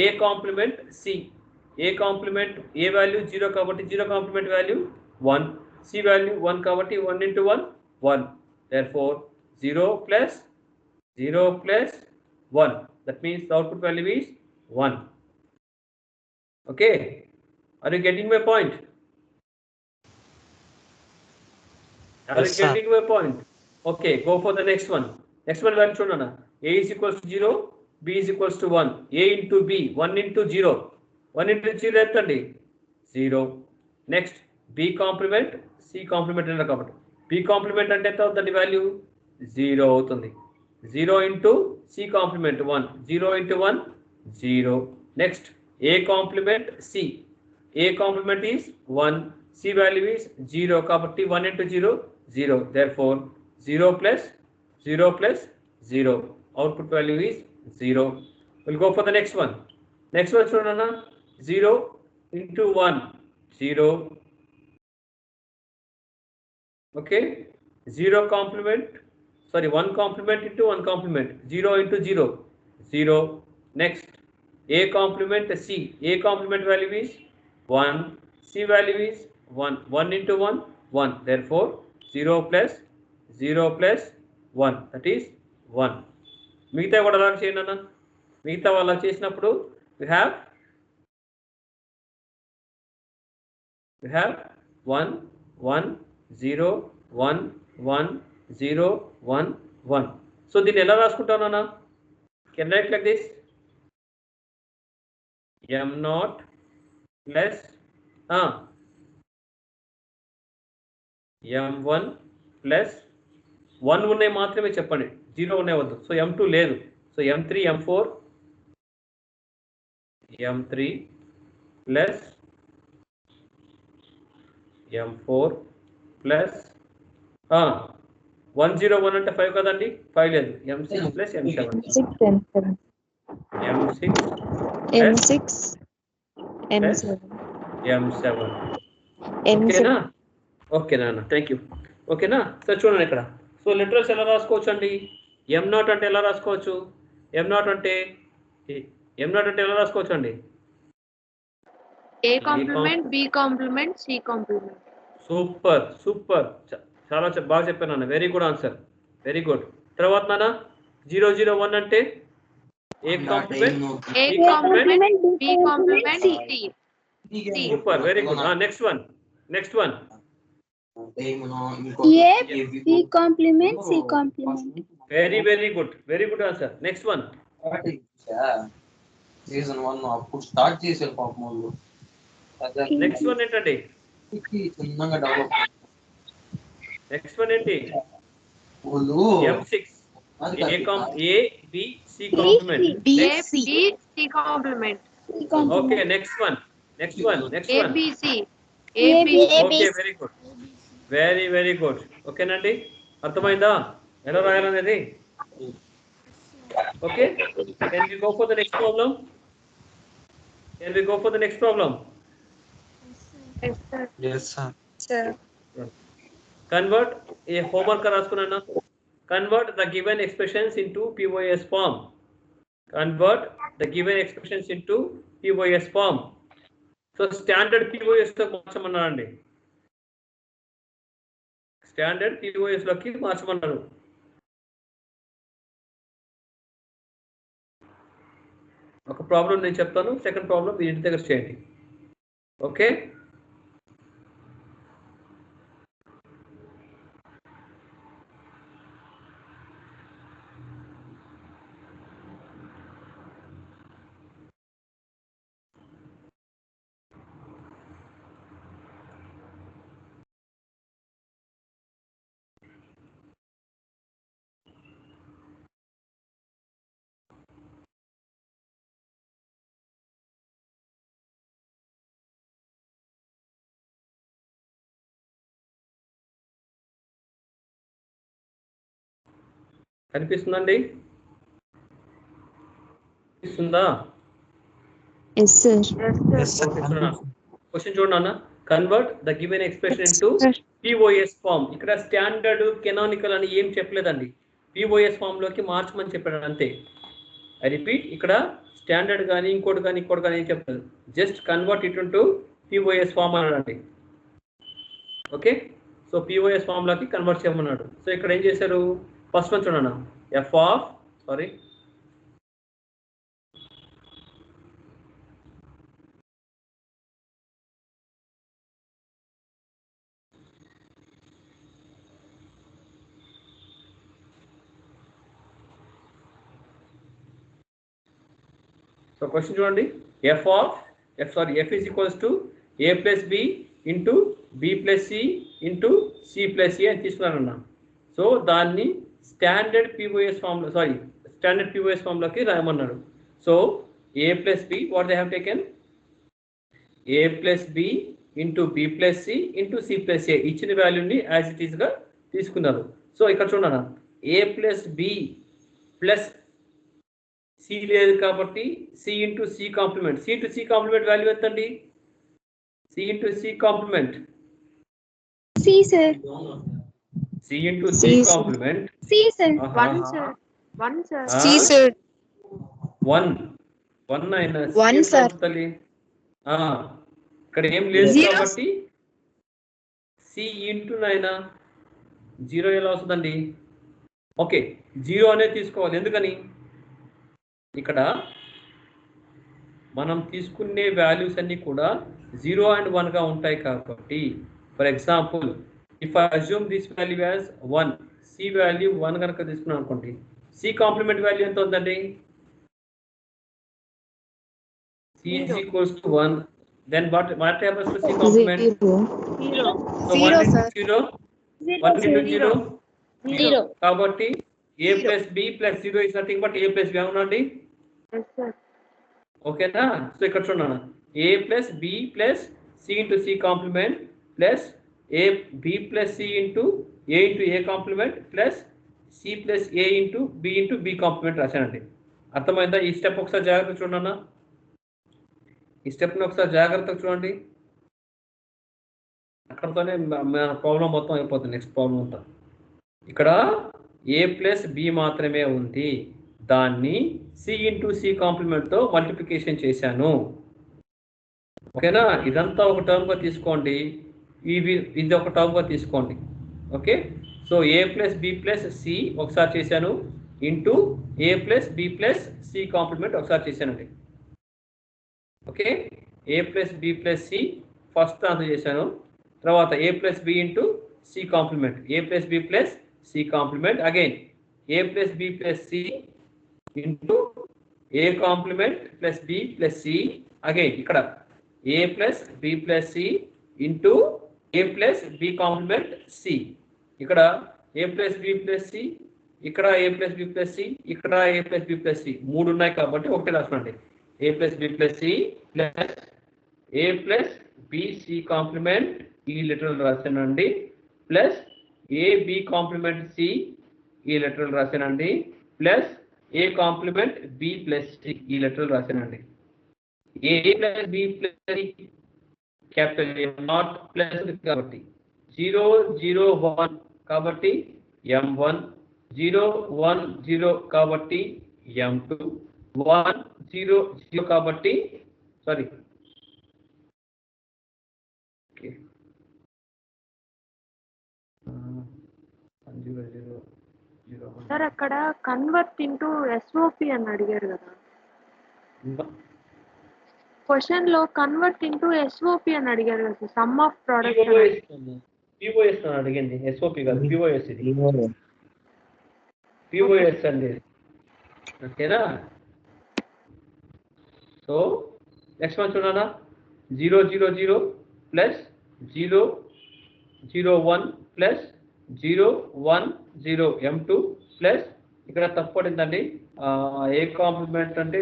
a complement c a complement a value 0 కాబట్టి 0 complement value 1 c value 1 కాబట్టి 1 into 1 1 therefore 0 plus 1 that means the output value is 1 okay are you getting my point getting my point okay go for the next one value చూడన్నా a is equals to 0 b is equals to 1 a into b 1 into 0 1 into 0 ఎంతండి 0 next b complement c complement అన్న కాబట్టి b complement అంటే ఎంత అవుతుంది value 0 అవుతుంది 0 into c complement 1 0 into 1 0 next a complement c a complement is 1 c value is 0 కాబట్టి 1 into 0 0 therefore 0 plus 0 output value is 0 we'll go for the next one చూడన్నా 0 into 1 0 okay 0 complement, sorry, 1 complement into 1 complement, 0 into 0, 0. Next, A complement C. A complement value is 1, C value is 1, 1 into 1, 1. Therefore, 0 plus 1, that is 1. మిగతా కూడా అలా చేయండి అన్న. మిగతా అలా చేసినప్పుడు we have 1, 1, 0, 1, 1, 0, 1, 1. So దీన్ని ఎలా రాసుకుంటాను అన్న? Can write like this m0 plus m1 plus 1 ఉన్నాయి మాత్రమే చెప్పండి, 0 ఉన్నాయి వద్దు. సో m2 లేదు. So m3 m4 plus m4 plus 101 అంటే 5 కదండి, 5 లేదు. m6 ప్లస్ m7 ఓకేనా? ఓకేనా అన్న, థ్యాంక్ యూ. ఓకేనా సార్, చూడండి ఇక్కడ. సో లిటరల్స్ ఎలా రాసుకోవచ్చు అండి? m0 అంటే ఎలా రాసుకోవచ్చు? m0 అంటే ఎలా రాసుకోవచ్చు అండి? A complement, B complement, C complement. Super super, చాలా బాగా చెప్పాను అన్న. Very good answer, very good. తర్వాత నాన్న 001 అంటే A complement, A complement, B complement, C. Super, very good. Next one A B complement C complement. Very good answer. Next one season 1 అప్పుడు start చేశారు పాపం వాళ్ళు. నెక్స్ట్ వన్ ఏంటండి? చిన్నగా develop. Next one ఏంటి? వాళ్ళు m6 A B C complement. A B C complement. Okay, next one. A B C. Okay, very good. Okay నండి, అర్థమైందా ఎలా రాయాలనేది? Okay, can we go for the next problem? yes sir. Convert a homework రాసుకున్నాను. Convert the given expressions into POS form. So standard POS తో మార్చమన్నారండి. Standard POS లోకి మార్చమన్నారు. ఒక problem నేను చెప్తాను, second problem మీ ఇంటి దగ్గర చేయండి. ఓకే, కనిపిస్తుందండి? కనిపిస్తుందా? Yes sir. క్వశ్చన్ చూడండి అన్న. Convert the given expression into POS form. ఇక్కడ స్టాండర్డ్ కెనానికల్ అని ఏం చెప్పలేదండి, POS ఫామ్ లోకి మార్చమని చెప్పాడు అంతే. ఐ రిపీట్, ఇక్కడ స్టాండర్డ్ కానీ ఇంకోటి కానీ ఏం చెప్పలేదు, just convert it into POS form అన్నాడండి. ఓకే, సో POS ఫామ్ లోకి కన్వర్ట్ చేయమన్నాడు. సో ఇక్కడ ఏం చేశారు? ఫస్ట్ వన్ చూడన్నా, సో క్వశ్చన్ చూడండి. f is equals to a plus b into b plus c into c plus a అని తీసుకున్నారన్న. సో దాన్ని స్టాండర్డ్ POS ఫామ్ లోకి రాయమన్నాడు. So a plus b, what they have taken, a plus b into b plus c into c plus a ఇచ్చిన వాల్యూని as it is గా తీసుకున్నారు. So ఇక్కడ చూడన్నా, a plus b plus c లేదు కాబట్టి c into c complement. c to c complement value ఎంతండి? c into c complement C sir. C into C complement. C sir. One sir. One sir. C sir. 1 అయినా One, C sir. అవుతుంది. ఇక్కడ ఏం లేదు Zero. కాబట్టి C into నైనా 0 ఎలా వస్తుందండి? ఓకే, 0 అనేది తీసుకోవాలి. ఎందుకని? ఇక్కడ మనం తీసుకునే వాల్యూస్ అన్ని కూడా 0 and 1 గా ఉంటాయి కాబట్టి, for example if I assume this value as 1, C value 1 కనుక తీసుకున్నాం అనుకోండి, C కాంప్లిమెంట్ వాల్యూ ఎంత ఉందండి? C is equals to 1. Then what happens to C complement? Zero. So 1 into 0, 1 into 0, 0. కాబట్టి A plus B plus 0 is nothing but A plus B అవునండి. Yes sir. ఓకేనా? So ఇక్కడ చూడండి, A plus B plus C into C complement plus A B plus C into A complement plus C plus A into B complement రాశానండి. అర్థమైందా? ఈ step ఒకసారి జాగ్రత్తగా చూడండి. ఈ స్టెప్ని ఒకసారి జాగ్రత్తగా చూడండి. అక్కడతోనే మన ప్రాబ్లం మొత్తం అయిపోతుంది. నెక్స్ట్ ప్రాబ్లం అంతా ఇక్కడ A ప్లస్ B మాత్రమే ఉంది, దాన్ని C ఇంటూ C కాంప్లిమెంట్తో మల్టిప్లికేషన్ చేశాను. ఓకేనా? ఇదంతా ఒక టర్మ్గా తీసుకోండి, ఇది ఒక టర్మ్గా తీసుకోండి. Okay, so A plus B plus C ఒకసారి చేశాను, into A plus B plus C complement ఒకసారి చేశానండి. Okay, A plus B plus C first answer చేశాను, తర్వాత A plus B into C complement, A plus B plus C complement, again A plus B plus C into A complement plus B plus C, again ఇక్కడ A plus B plus C into A plus B complement C, ఇక్కడ A plus B plus C, ఇక్కడ A plus B plus C, ఇక్కడ A plus B plus C, మూడు ఉన్నాయి కాబట్టి ఒకటి రాసుకోండి. A plus B plus C plus A plus B C complement ఈ literal రాశానండి, plus A B complement C ఈ లిటరల్ రాశానండి, plus A complement B plus C ఈ లిటరల్ రాశానండి. A plus B plus C capital A not plus కాబట్టి 0 0 1 కాబట్టి M1, 0 1 0 కాబట్టి M2, 1 0 0 కాబట్టి సారీ ఓకే 0 0 0 సార్ అక్కడ కన్వర్ట్ ఇంటూ SOP అని అడిగారు కదా, క్వశ్చన్ లో కన్వర్ట్ ఇంటూ SOP అని అడిగారు కదా sir, some of products POS అని అడిగింది, SOP కాదు POS, ఇది POS అండి. ఓకేనా? సో నెక్స్ట్ వన్ చూడనా, 0 0 0 ప్లస్ 0 0 1 ప్లస్ 0 1 0 M2 ప్లస్ ఇక్కడ తప్పు పడిందండి, ఏ కాంప్లిమెంట్ అంటే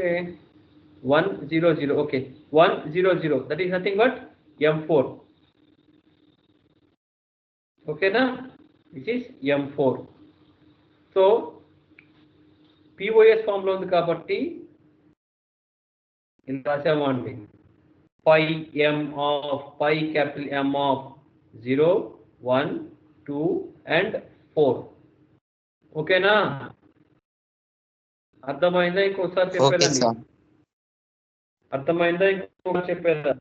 1 0 0, okay 1 0 0 that is nothing but M4. ఓకేనా? This is M4. So POS ఫామ్లో ఉంది కాబట్టి ఇలా రాసాము అండి, pi M of pi capital M of 0 1 2 and 4. ఓకేనా? అర్థమైందా? ఇంకోసారి చెప్పేదండి, అర్థమైందా? ఇంకొకసారి చెప్పేదా?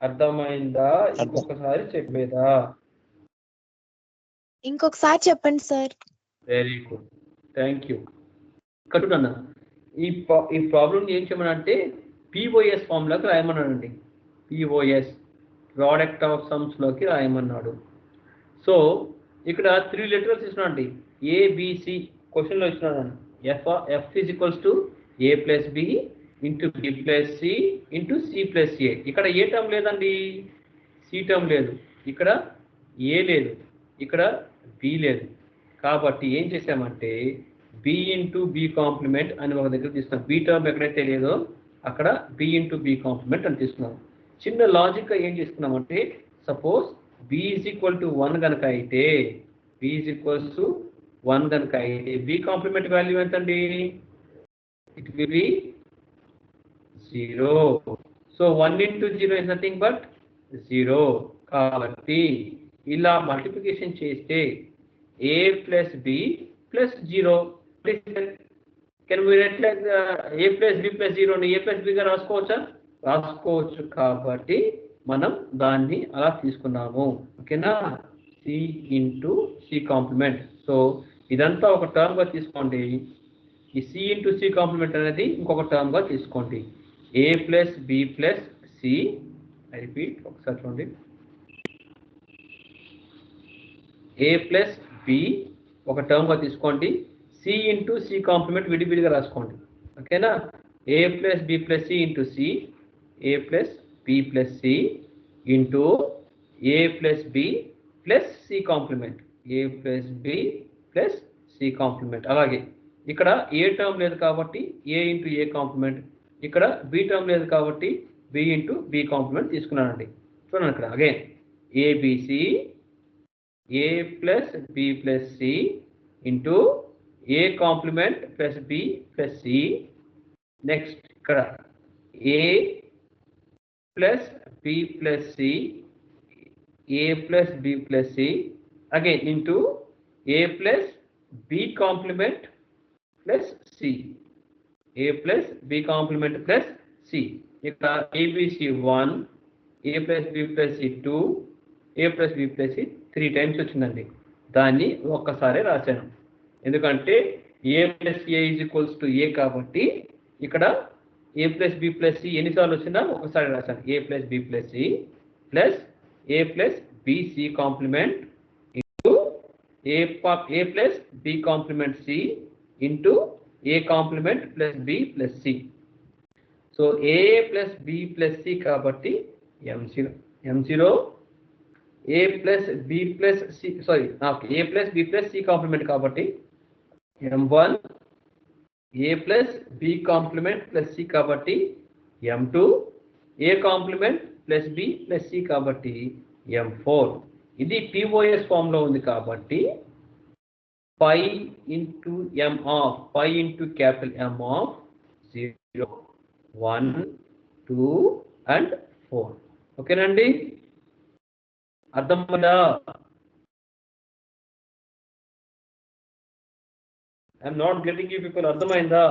అర్థమైందా? ఇంకొకసారి చెప్పేదా? ఇంకొకసారి చెప్పండి sir. Very good, thank you. కట్టుడన్న ఈ ప్రాబ్లం ఏం చేయమనంటే POS ఫామ్లోకి రాయమన్నాడండి, POS ప్రోడక్ట్ ఆఫ్ సమ్స్ లోకి రాయమన్నాడు. సో ఇక్కడ 3 లిటరల్స్ ఇస్తున్నాడు, ABC క్వశ్చన్లో ఇస్తున్నాడు, F is equals to A plus B into B plus C into C plus A. ఇక్కడ ఏ టర్మ్ లేదండి, C టర్మ్ లేదు, ఇక్కడ A లేదు, ఇక్కడ B లేదు, కాబట్టి ఏం చేసామంటే B ఇంటూ B కాంప్లిమెంట్ అని ఒక దగ్గర తీసుకున్నాం. B టర్మ్ ఎక్కడైతే లేదో అక్కడ B ఇంటూ B కాంప్లిమెంట్ అని తీసుకున్నాం. చిన్న లాజిక్గా ఏం చేసుకున్నామంటే, suppose B is equal to 1 కనుక అయితే, B ఈజ్ ఈక్వల్స్ టు 1 కనుక అయితే B కాంప్లిమెంట్ వాల్యూ ఎంతండి? It will be 0. So 1 into 0 is nothing but 0. కాబట్టి ఇలా మల్టిప్లికేషన్ చేస్తే a plus b plus 0. Can we write like a plus b plus 0 ని a plus b గా రాసుకోవచ్చా? రాసుకోవచ్చు. కాబట్టి మనం దాన్ని అలా తీసుకున్నాము. ఓకేనా? c into c complement. So ఇదంతా ఒక టర్మ్ గా తీసుకోండి. ఈ c ఇంటూ c కాంప్లిమెంట్ అనేది ఇంకొక టర్మ్ గా తీసుకోండి. a plus b plus c. I repeat, ఒకసారి చూడండి. a ప్లస్ b ఒక టర్మ్ గా తీసుకోండి. c ఇంటూ c కాంప్లిమెంట్ విడివిడిగా రాసుకోండి. ఓకేనా? a plus b plus c into c, a plus b plus c into a plus b plus c complement, a plus b plus c complement. అలాగే ఇక్కడ A term లేదు కాబట్టి a into a complement, ఇక్కడ b term లేదు కాబట్టి b into b complement తీసుకున్నానండి. చూడండి ఇక్కడ again abc a plus b plus c into a complement plus b plus c. Next ఇక్కడ a plus b plus c, a plus b plus c again into a plus b complement plus c, a plus b complement plus c. ఇక్కడ abc 1, a plus b plus c 2, a plus b plus c 3 times వచ్చిందండి. దాన్ని ఒక్కసారి రాశాను ఎందుకంటే a plus a is equals to a కాబట్టి ఇక్కడ a plus b plus c ఎన్నిసార్లు వచ్చినా ఒకసారి రాశాను. a plus b plus c plus a plus b c complement into a plus b complement c into a complement plus b plus c. So a plus b plus c కాబట్టి m0 a plus b plus c, sorry a plus b plus c complement కాబట్టి m1, a plus b complement plus c కాబట్టి m2, a complement plus b plus c కాబట్టి m4. ఇది POS form లో ఉంది కాబట్టి pi into m of pi into capital M of 0, 1, 2 and 4. ఓకేనండి? అర్థమైందా? I'm not getting you people. అర్థమైందా?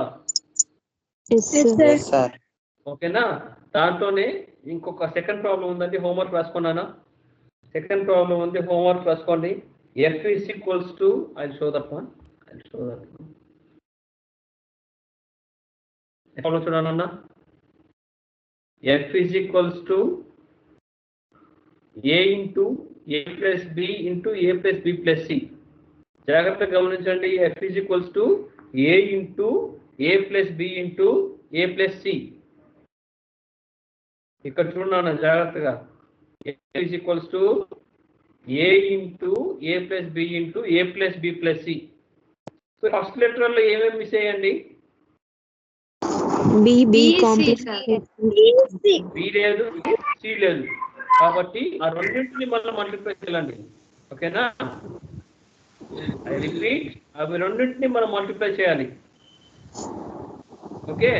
ఓకేనా? దాంట్లోనే ఇంకొక సెకండ్ ప్రాబ్లం ఉందండి. హోంవర్క్ రాసుకున్నానా? సెకండ్ ప్రాబ్లం ఉంది, హోంవర్క్ రాసుకోండి. f is equals to, I'll show that one. Problem చూడండి. f is equals to a into a plus b into a plus b plus c. జాగ్రత్తగా గమనించండి. f is equals to a into a plus b into a plus c. ఇక్కడ చూడండి జాగ్రత్తగా. f is equals to a into a plus b into a plus b plus c. So first letter లో ఏమేమి miss అయ్యండి? B లేదు, c లేదు. కాబట్టి ఆ రెండింటిని మనం మల్టిప్లై చేయాలండి. ఓకేనా? ఐ రిపీట్, అవి రెండింటిని మనం మల్టిప్లై చేయాలి. ఓకే,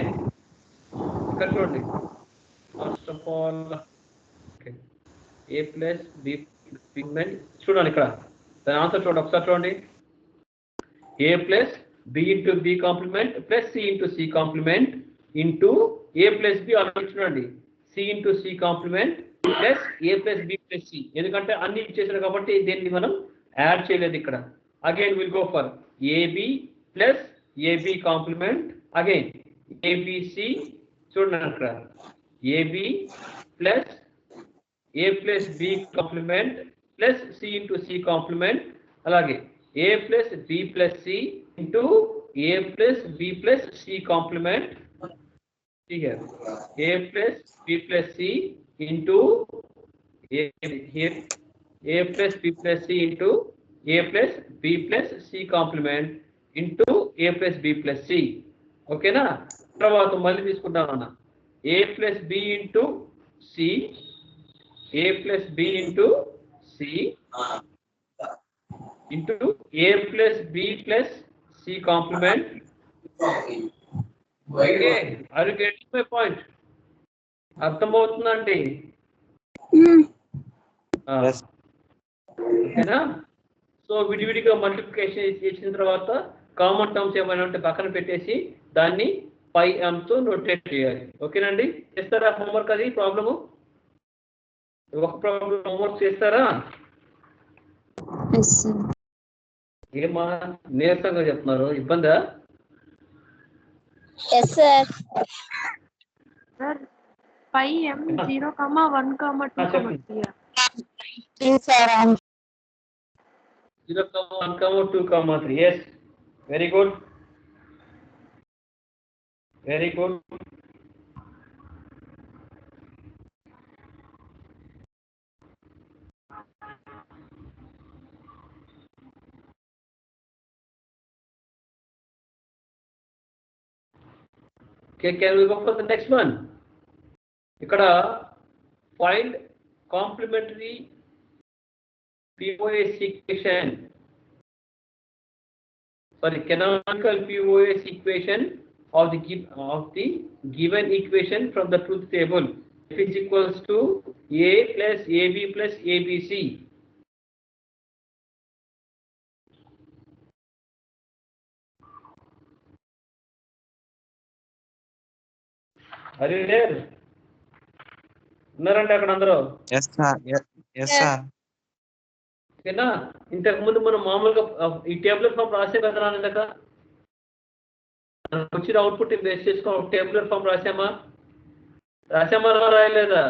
ఇక్కడ చూడండి. First of all a plus b చూడండి ఇక్కడ దాని ఆన్సర్ చూడండి, ఒకసారి చూడండి. a plus b into b complement plus c into c complement into a plus b అలా చూడండి, c into c complement plus a plus b plus c. ఎందుకంటే అన్ని ఇచ్చేసారు కాబట్టి దీన్ని మనం యాడ్ చేయలేదు ఇక్కడ. Again will go for ab plus ab complement, again abc చూడండి అక్కడ ab plus a plus b complement plus c into c complement, అలాగే a plus b plus c into a plus b plus c complement. here a plus b plus c into here a plus b plus c into a plus b plus c complement into a plus b plus c. ఓకేనా? తర్వాత మళ్ళీ తీసుకుంటామన్నా a plus b into c, a plus b into c into a plus b plus c complement. Okay, are you getting my point? అర్థమవుతుందండి? ఓకేనా? So విడివిడిగా multiplication చేసిన తర్వాత common terms ఏమైనా ఉంటే పక్కన పెట్టేసి దాన్ని పై తో నోటేట్ చేయాలి. ఓకేనండి? చేస్తారా హోంవర్క్? అది ప్రాబ్లము ఒక ప్రాబ్లం హోంవర్క్ చేస్తారా? ఏమా నీరసంగా చెప్తున్నారు, ఇబ్బందా? Sir sir 5M 0,1,2,3 0,1,2,3. Yes, very good. Very good. Okay, can we go for the next one? ఇక్కడ find complementary POS equation. Sorry, canonical POS equation of the given equation from the truth table. F is equals to A plus AB plus ABC. Are you there? ఉన్నారండి అక్కడ అందరూ? ఓకేనా? ఇంతకు ముందు మనం మామూలుగా ఈ టేబులర్ ఫామ్ రాసే కదా ఇందాక వచ్చిన అవుట్పుట్ బేస్ చేసుకొని టేబులర్ ఫామ్ రాసామా రాయలేదా?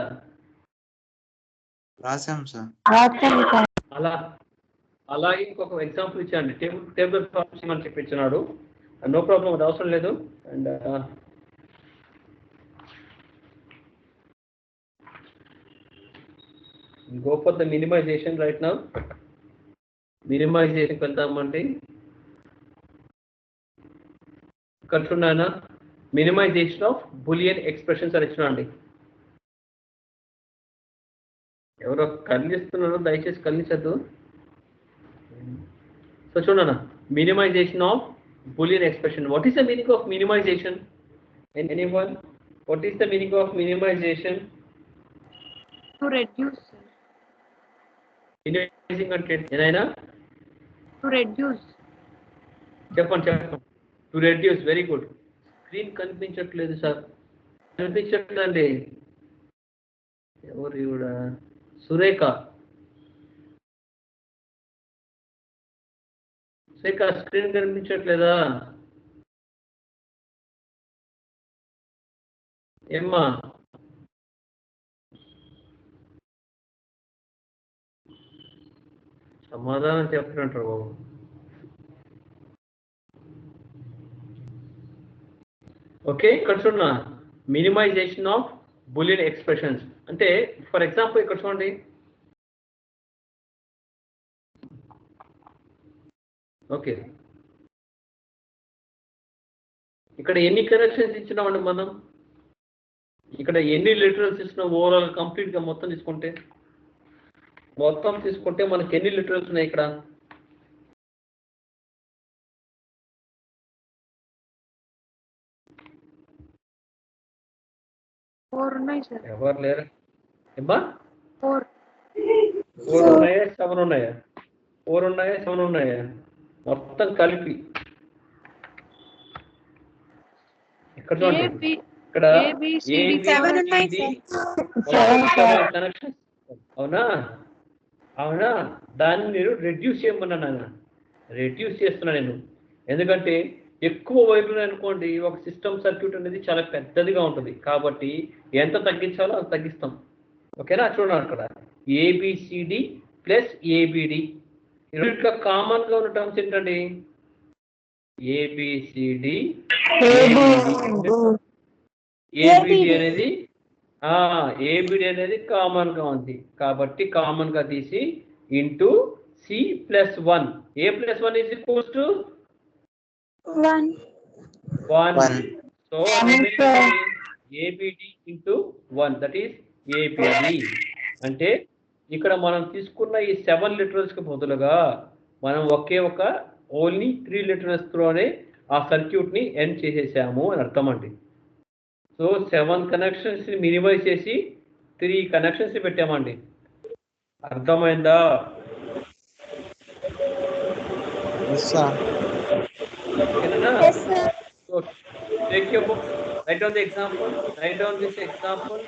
రాసాం సార్. అలాగే ఇంకొక ఎగ్జాంపుల్ ఇచ్చాండి, టేబులర్ ఫామ్స్ అని చెప్పి ఇచ్చినాడు. నో ప్రాబ్లం, అది అవసరం లేదు. And go for the minimization right now. Minimization వెళ్తామండి. ఇక్కడ చూడండి, మినిమైజేషన్ ఆఫ్ బూలియన్ ఎక్స్ప్రెషన్స్ అని ఇచ్చినండి. ఎవరో కనిపిస్తున్నారు, దయచేసి కనిపించద్దు. సో చూడండి, minimisation of Boolean expression. What is the meaning of minimisation? Anyone? What is the meaning of minimisation? to reduce. Minimising అంటే ఏదైనా To reduce. చెప్పండి. To reduce. Very good. Screen కనిపించట్లేదు sir, కనిపించట్లేదండి. ఎవరు కూడా? సురేఖ స్క్రీన్ కనిపించట్లేదా? ఏమ్మా? సమాధానం చెప్పంటారు బాబు. ఓకే, ఇక్కడ చూడ మినిమైజేషన్ ఆఫ్ బూలియన్ ఎక్స్ప్రెషన్స్ అంటే ఫర్ ఎగ్జాంపుల్ ఇక్కడ చూడండి, ఓకే ఇక్కడ ఎన్ని కరెక్షన్స్ ఇచ్చినామండి మనం? ఇక్కడ ఎన్ని లిటరల్స్ ఇచ్చినాం ఓవరాల్ కంప్లీట్ గా మొత్తం తీసుకుంటే మనకి ఎన్ని లిటరల్స్ ఉన్నాయి ఇక్కడ? Four ఉన్నాయి సార్. ఎవరు లేరు? ఏమ్మా? 4 ఉన్నాయా? 7 ఉన్నాయా? 4 ఉన్నాయా? 7 ఉన్నాయా? మొత్తం కలిపి ఇక్కడ చూడండి, ఇక్కడ కనెక్షన్. అవునా? దాన్ని నేను రెడ్యూస్ చేయమన్నాను. రెడ్యూస్ చేస్తున్నా నేను, ఎందుకంటే ఎక్కువ వైర్లు అనుకోండి ఒక సిస్టమ్ సర్క్యూట్ అనేది చాలా పెద్దదిగా ఉంటుంది, కాబట్టి ఎంత తగ్గించాలో అంత తగ్గిస్తాం. ఓకేనా? చూడండి, అక్కడ ఏబిసిడి ప్లస్ ఏబిడి రెండింటిలో కామన్ గా ఉన్న టర్మ్స్ ఏంటండి? ఏబిసిడి ఏబిడి అనేది కామన్ గా ఉంది, కాబట్టి కామన్ గా తీసి into C plus 1. A plus 1 is equals to 1. So ABD into 1, that is ABD. అంటే ఇక్కడ మనం తీసుకున్న ఈ 7 లిటరల్స్ కి బదులుగా మనం ఓన్లీ 3 లిటరల్స్ తోనే ఆ సర్క్యూట్ ని ఎండ్ చేసేసాము అని అర్థం అండి. సో 7 కనెక్షన్స్ ని మినిమైజ్ చేసి 3 కనెక్షన్స్ పెట్టామండి. అర్థమైందా? Yes, sir. ఓకేనా? Yes, sir. So take your books, write down the example, write down this example.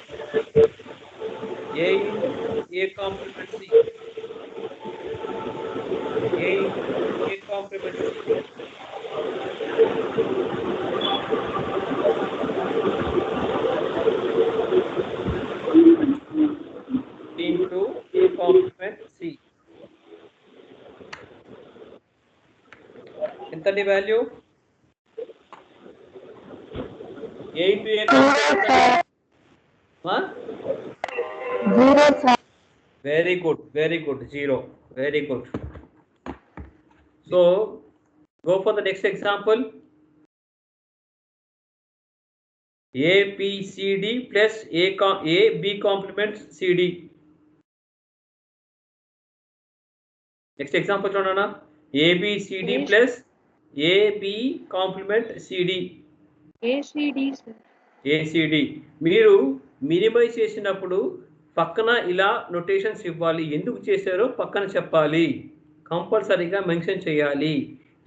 A into A complement C. A into A complement C. Into A complement C. ఎంతటి value? A into A complement. Zero, sir. Very good, very good. 0. Very good. So go for the next example. A B C D plus A B complement C D. Next example చూడనా? A B C D plus A B complement C D. ACD, sir. ACD. మీరు minimise చేసినప్పుడు పక్కన ఇలా notations ఇవ్వాలి. ఎందుకు చేశారో పక్కన చెప్పాలి. కంపల్సరీగా మెన్షన్ చేయాలి.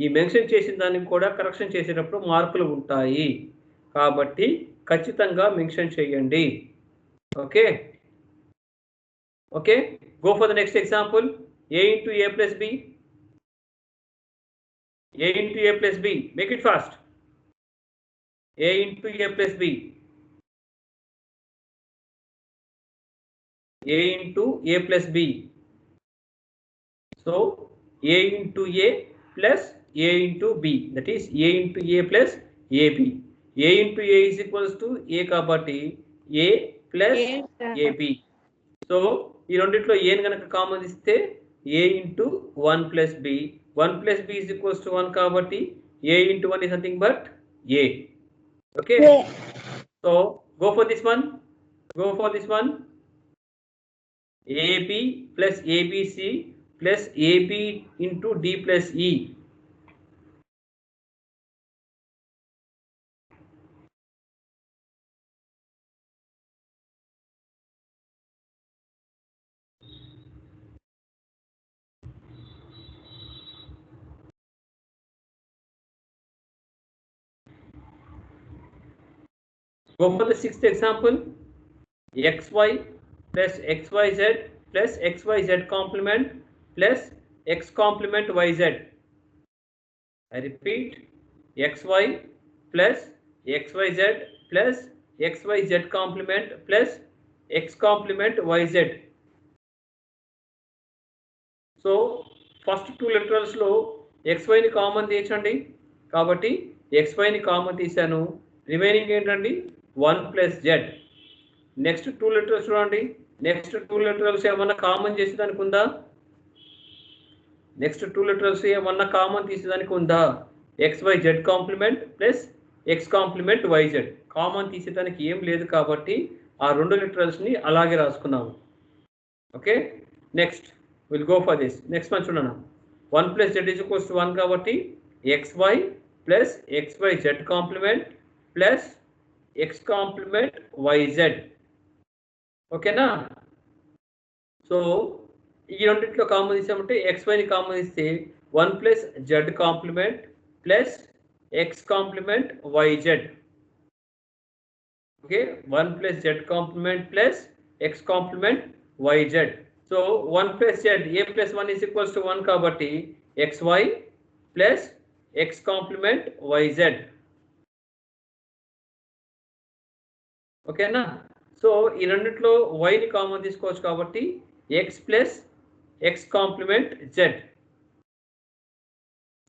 ఈ మెన్షన్ చేసిన దానికి కూడా కరెక్షన్ చేసేటప్పుడు మార్కులు ఉంటాయి. కాబట్టి ఖచ్చితంగా మెన్షన్ చేయండి. Okay okay go for the next example. A into A plus B. A into A plus B. Make it fast. A into A plus B. A into A plus B. So A into A plus A into B. That is A into A plus AB. A into A is equals to A kabatti A plus A, sir. AB. So ఈ రెండిట్లో A ని కనుక common ఇస్తే A into 1 plus B. 1 plus B is equals to 1 kabatti A into 1 is nothing but A. Okay. Yeah. So go for this one. Go for this one. AB plus ABC plus AB into D plus E. Go for the sixth example. XY plus XYZ plus XYZ complement plus X complement YZ. I repeat, XY plus XYZ plus XYZ complement plus X complement YZ. So first two literals లో XY ని common తీసండి. కాబట్టి XY ని common తీసాను. Remaining ఏంటండి 1 plus Z. Next two letters చూడండి. Next two letters ఏమన్నా common చేసేదానికి ఉందా? నెక్స్ట్ టూ లెటర్స్ ఏమన్నా కామన్ తీసేదానికి ఉందా? XYZ complement plus X complement YZ. Common తీసేదానికి ఏం లేదు కాబట్టి ఆ రెండు లెటర్స్ని అలాగే రాసుకున్నాము. Okay next will go for this. Next one చూడన్నా. 1 plus Z is equals to 1 కాబట్టి XY plus XYZ complement plus X complement YZ. ఓకేనా? సో ఈ రెండింటిలో కామన్ తీసామంటే XY ని కామన్ ఇస్తే 1 plus Z complement plus X complement YZ. Okay 1 plus Z complement plus X complement YZ. So 1 plus Z A plus 1 is equals to 1 కాబట్టి XY plus X complement YZ. ఓకేనా? So ఈ రెండిట్లో y ని common తీసుకోవచ్చు కాబట్టి x plus x complement z.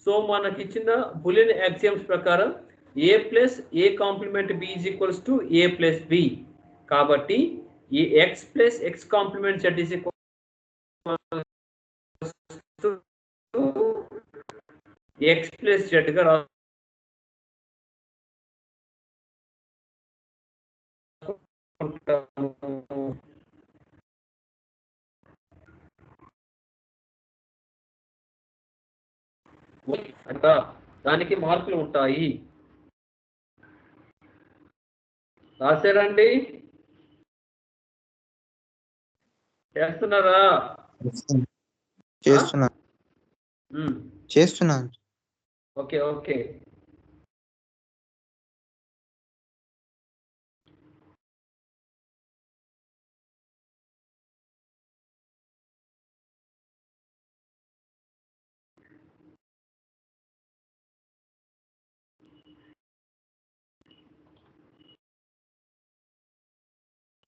So మనకి ఇచ్చిన Boolean axioms ప్రకారం a plus a complement b is equals to a plus b. కాబట్టి ఈ x plus x complement z is equals to x plus z గా అంతా దానికి మార్కులు ఉంటాయి. రాశారండి? చేస్తున్నారా? చేస్తున్నా చేస్తున్నాను. Okay okay.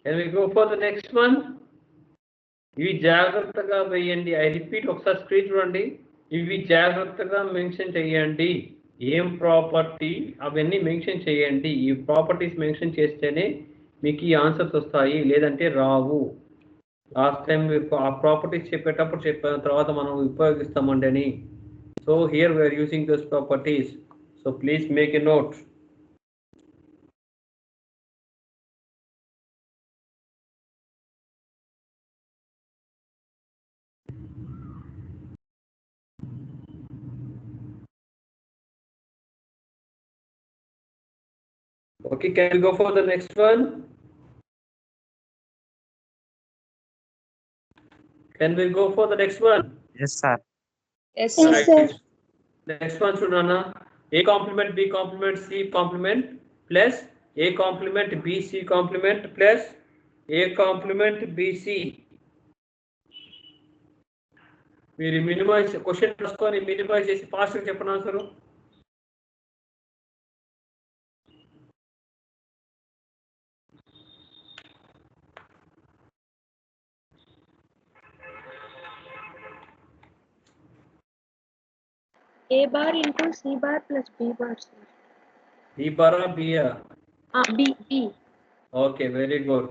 Can we go for the next one? ఇవి జాగ్రత్తగా వేయండి. ఐ రిపీట్, ఒకసారి స్క్రీన్ చూడండి. ఇవి జాగ్రత్తగా మెన్షన్ చేయండి. ఏం ప్రాపర్టీ అవన్నీ మెన్షన్ చేయండి. ఈ ప్రాపర్టీస్ మెన్షన్ చేస్తేనే మీకు ఈ ఆన్సర్స్ వస్తాయి, లేదంటే రావు. లాస్ట్ టైం ఆ ప్రాపర్టీస్ చెప్పేటప్పుడు చెప్పిన తర్వాత మనం ఉపయోగిస్తామండి అని. So here we are using those properties. So please make a note. Okay, can we go for the next one? Can we go for the next one? Yes, sir. Yes, Right. Next one, Shunana. A complement B complement C complement plus A complement B C complement plus A complement B C. మీరు minimise question రాసుకొని minimise చేసి ఫాస్ట్గా చెప్పండి answer. A bar into C bar plus B bar, sir. B బారా బియా? B. Okay, very good.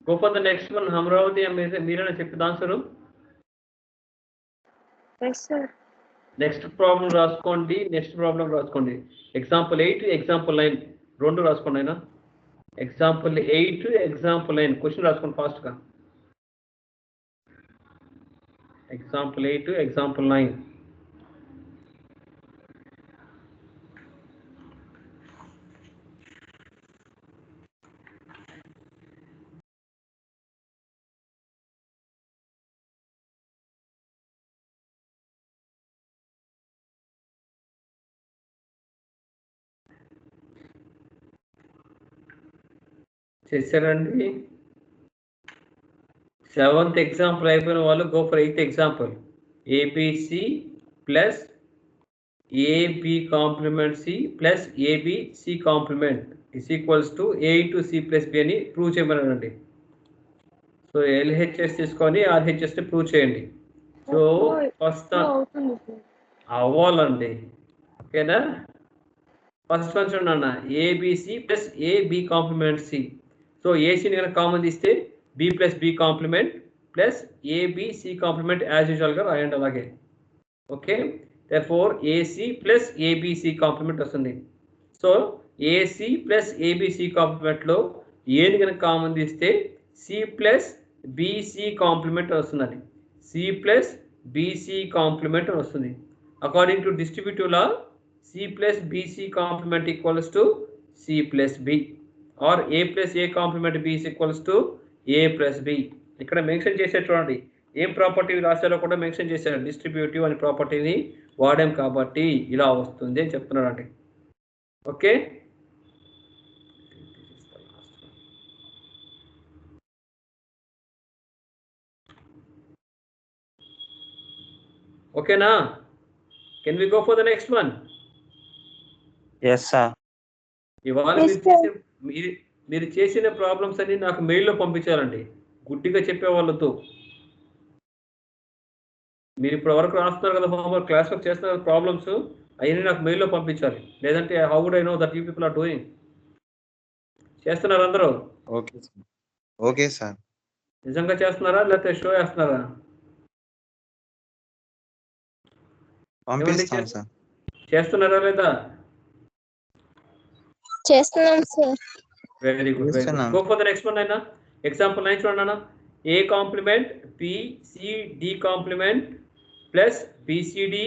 Go for the next one. Amaravati మీరైనా చెప్పిన answer. Yes, sir. Next problem రాసుకోండి. ఎగ్జాంపుల్ 8, ఎగ్జాంపుల్ 9 రెండు రాసుకోండి అయినా. ఎగ్జాంపుల్ 8, ఎగ్జాంపుల్ 9 క్వశ్చన్ రాసుకోండి ఫాస్ట్గా. Example 8, example 9. చేశారండి. 7th ఎగ్జాంపుల్ అయిపోయిన వాళ్ళు go for 8th example. ABC plus AB complement C plus AB C complement is equals to A into C plus B అని ప్రూవ్ చేయమనండి. సో ఎల్హెచ్ఎస్ తీసుకొని RHS prove చేయండి. So first అవ్వాలండి. ఓకేనా? First one చూడండి అన్న, ABC plus AB complement C. So ఏసీని కనుక కామన్ తీస్తే B plus B complement plus ABC complement as యూజువల్గా రాయండి అలాగే. Okay, therefore AC plus ABC complement వస్తుంది. సో ఏసీ ప్లస్ ఏబిసి కాంప్లిమెంట్లో ఏని కనుక కామన్ తీస్తే సి ప్లస్ బిసి కాంప్లిమెంట్ వస్తుందండి. సి ప్లస్ బిసి కాంప్లిమెంట్ వస్తుంది. According to distributive law C plus BC complement equals to C plus B, or A plus A complement B is equals to A plus B. ఇక్కడ mention చేసే చూడండి, ఏం property రాశారో కూడా mention చేశారు. Distributive అనే ప్రాపర్టీని వాడాం కాబట్టి ఇలా వస్తుంది అని చెప్తున్నాడు అండి. ఓకే, ఓకేనా? Can we go for the next one? Yes, sir. ఇవాళ మీరు చేసిన ప్రాబ్లమ్స్ అన్ని నాకు మెయిల్లో పంపించాలండి, గుడ్డిగా చెప్పే వాళ్ళతో. మీరు ఇప్పుడు వరకు రాస్తున్నారు కదా హోంవర్క్, క్లాస్ వర్క్ చేస్తున్నారు ప్రాబ్లమ్స్, అవన్నీ నాకు మెయిల్లో పంపించాలి. లేదంటే how would I know that you people are doing? చేస్తున్నారు అందరూ? Okay sir. నిజంగా చేస్తున్నారా లేకపోతే షో చేస్తున్నారా? పంపిస్తాం సార్. చేస్తున్నాం sir. Very good. Go for the next one అయినా. ఎగ్జాంపుల్ 9 చూడండి అన్న. A complement BCD complement plus BCD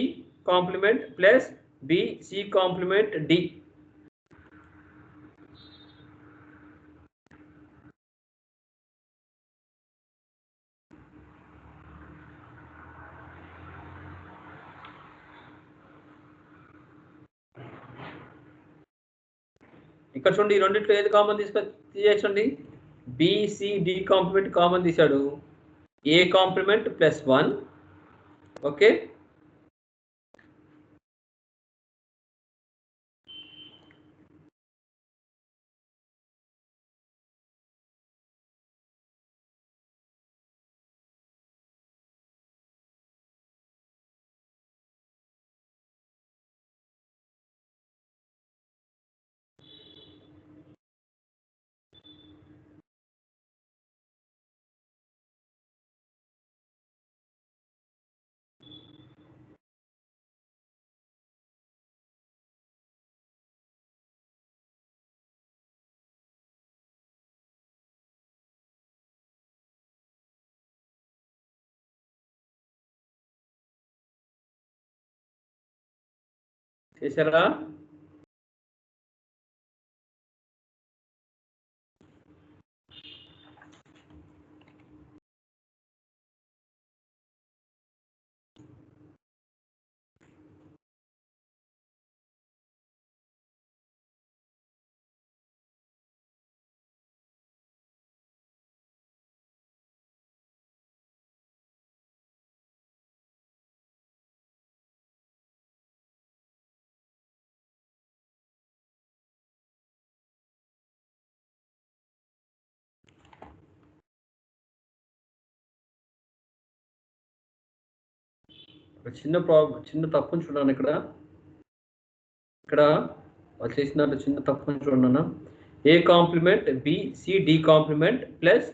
complement plus BC complement D. ఇక్కడ చూడండి ఈ రెండిట్లో ఏది కామన్ తీసేయండి. BCD కాంప్లిమెంట్ కామన్ తీశాడు. A complement plus 1. ఓకే, చేశారా? ఒక చిన్న తప్పుని చూడండి. ఇక్కడ వాళ్ళు చేసిన చిన్న తప్పుని చూడన్నా. A complement BCD complement plus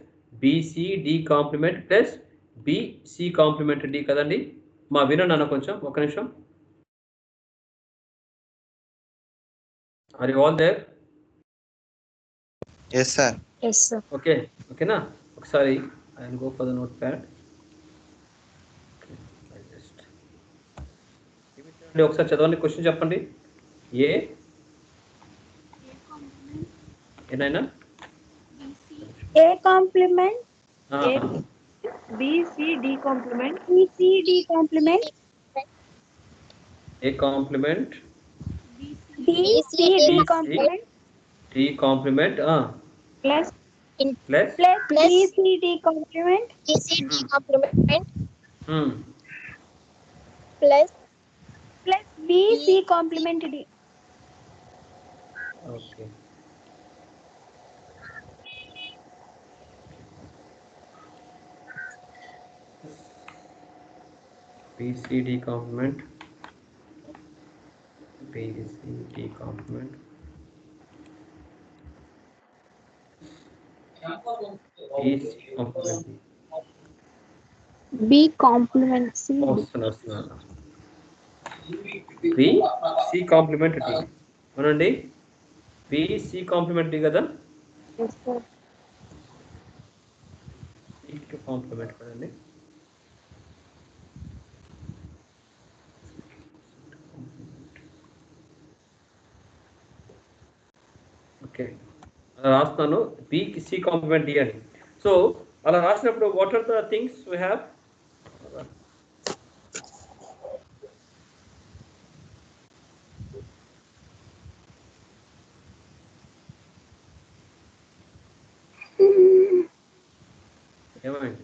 BCD complement plus BC complement D కదండి. వినండి అన్న కొంచెం, ఒక నిమిషం. Are you all there? Yes, sir. Yes, sir. ఓకేనా? ఒకసారి I will go for the note pad. ఒకసారి చదవండి, క్వశ్చన్ చెప్పండి. ఏనైనా A complement BCD complement BCD complement A complement BCD complement D complement plus plus BCD complement BCD complement plus BC complement D. ఓకే. BCD complement BC complement B complement C. వస్తున్నా BC complement D అవునండి. BC complement D కదా, Yes, sir. Complement కదండి. Okay, అలా రాస్తున్నాను BC complement D అని. So అలా రాసినప్పుడు what are the things we have? ఏమైంది?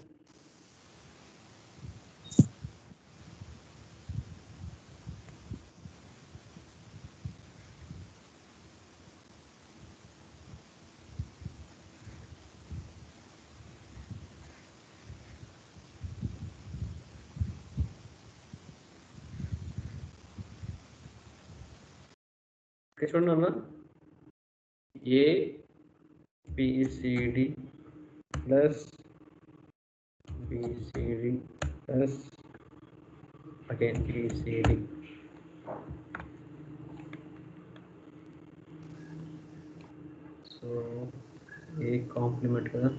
చూడండి అన్న, ABCD plus BCD plus again BCD. So A complement కదా.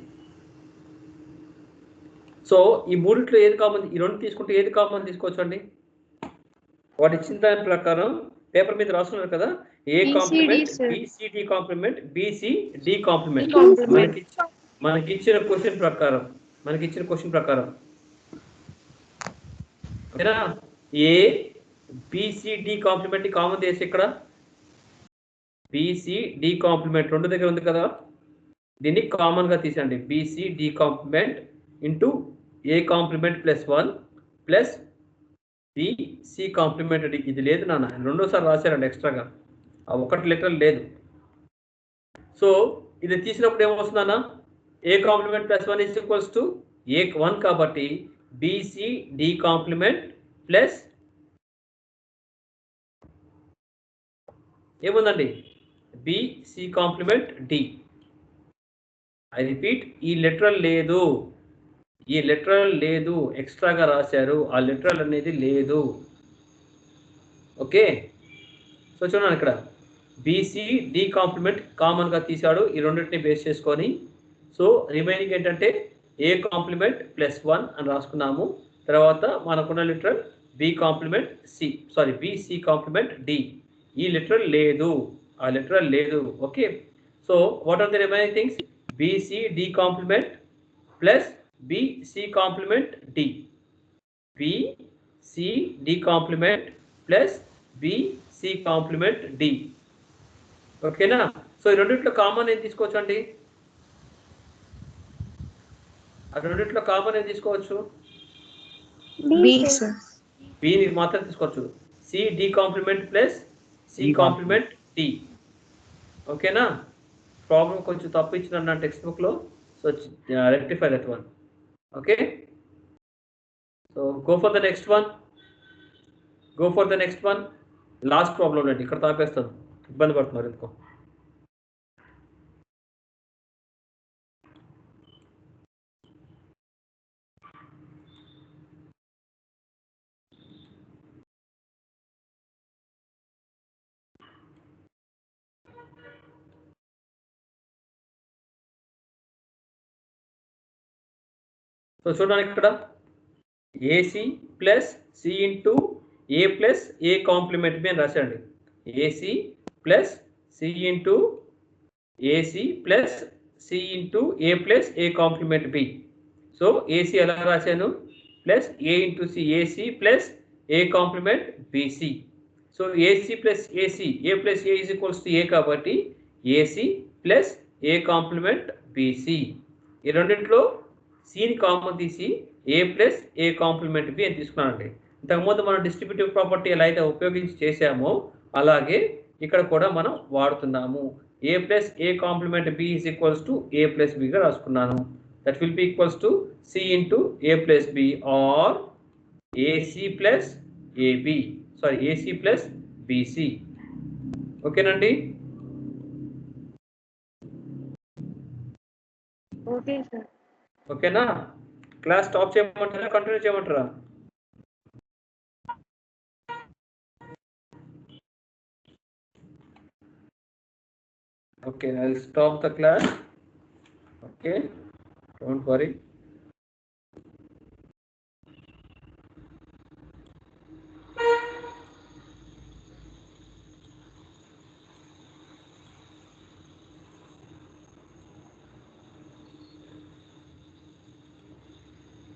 సో ఈ మూడిట్లో ఏది కామన్? ఈ రెండు తీసుకుంటే ఏది కామన్ తీసుకోవచ్చు అండి? వాడు ఇచ్చిన దాని ప్రకారం పేపర్ మీద రాస్తున్నారు కదా, A complement BCD complement BCD complement. మనకి ఇచ్చిన క్వశ్చన్ ప్రకారం ఓకేనా? A BCD కాంప్లిమెంట్ కామన్ చేసి ఇక్కడ బీసీ డి కాంప్లిమెంట్ రెండు దగ్గర ఉంది కదా, దీన్ని కామన్గా తీసండి. BC D complement into A complement plus 1 plus BC complement D. ఇది లేదు నాన్న, రెండోసారి రాశారండి ఎక్స్ట్రాగా, ఆ ఒకటి లెటర్ లేదు. సో ఇది తీసినప్పుడు ఏమొస్తుంది అన్న, A complement plus 1 is equals to A 1 కాబట్టి బీసీ డి కాంప్లిమెంట్ ప్లస్ ఏముందండి BC complement D. I repeat, ఈ లెటరల్ లేదు, ఈ లెటరల్ లేదు, ఎక్స్ట్రాగా రాశారు, ఆ లెటరల్ అనేది లేదు. ఓకే, సో చూడండి ఇక్కడ బీసీ డి కాంప్లిమెంట్ కామన్గా తీశాడు ఈ రెండింటిని బేస్ చేసుకొని. సో రిమైనింగ్ ఏంటంటే ఏ కాంప్లిమెంట్ ప్లస్ 1 అని రాసుకున్నాము. తర్వాత మనకున్న literal B complement C, sorry BC complement D. ఈ లిటరల్ లేదు, ఆ లిటరల్ లేదు. Okay, so what are the remaining things, BC D complement plus BC complement D, BC D complement plus BC complement D. ఓకేనా, so ఈ రెండింటిలో common ఏం తీసుకోవచ్చు అండి, ఆ రెండింటిలో కామన్ ఏం తీసుకోవచ్చు, బిని మాత్రం తీసుకోవచ్చు. C D complement plus C complement D. ఓకేనా, ప్రాబ్లం కొంచెం తప్పు ఇచ్చిన టెక్స్ట్ బుక్లో, so rectify that one. Okay, so go for the next one, go for the next one. Last problem అండి, ఇక్కడ తాపేస్తాను, ఇబ్బంది పడుతున్నారు ఎందుకో. సో చూడండి ఇక్కడ AC plus C into A plus A complement B అని రాశాండి. AC plus C into AC plus C into A plus A complement B. So AC ఎలా రాశాను, plus A into C, AC plus A complement BC. So AC plus AC, A plus A is equals to A కాబట్టి AC plus A complement BC. ఈ రెండింటిలో సిని common తీసి A plus A complement B అని తీసుకున్నానండి. ఇంతకుముందు మనం distributive property ఎలా అయితే ఉపయోగించి చేసామో అలాగే ఇక్కడ కూడా మనం వాడుతున్నాము. A plus A complement B is equals to A plus బిగా రాసుకున్నాను. That will be equals to C into A plus B or AC plus AB, sorry AC plus BC. ఓకేనండి, ఓకే సార్. ఓకేనా, క్లాస్ స్టాప్ చేయమంటారా continue చేయమంటారా? Okay, I'll stop the class. Okay, don't worry.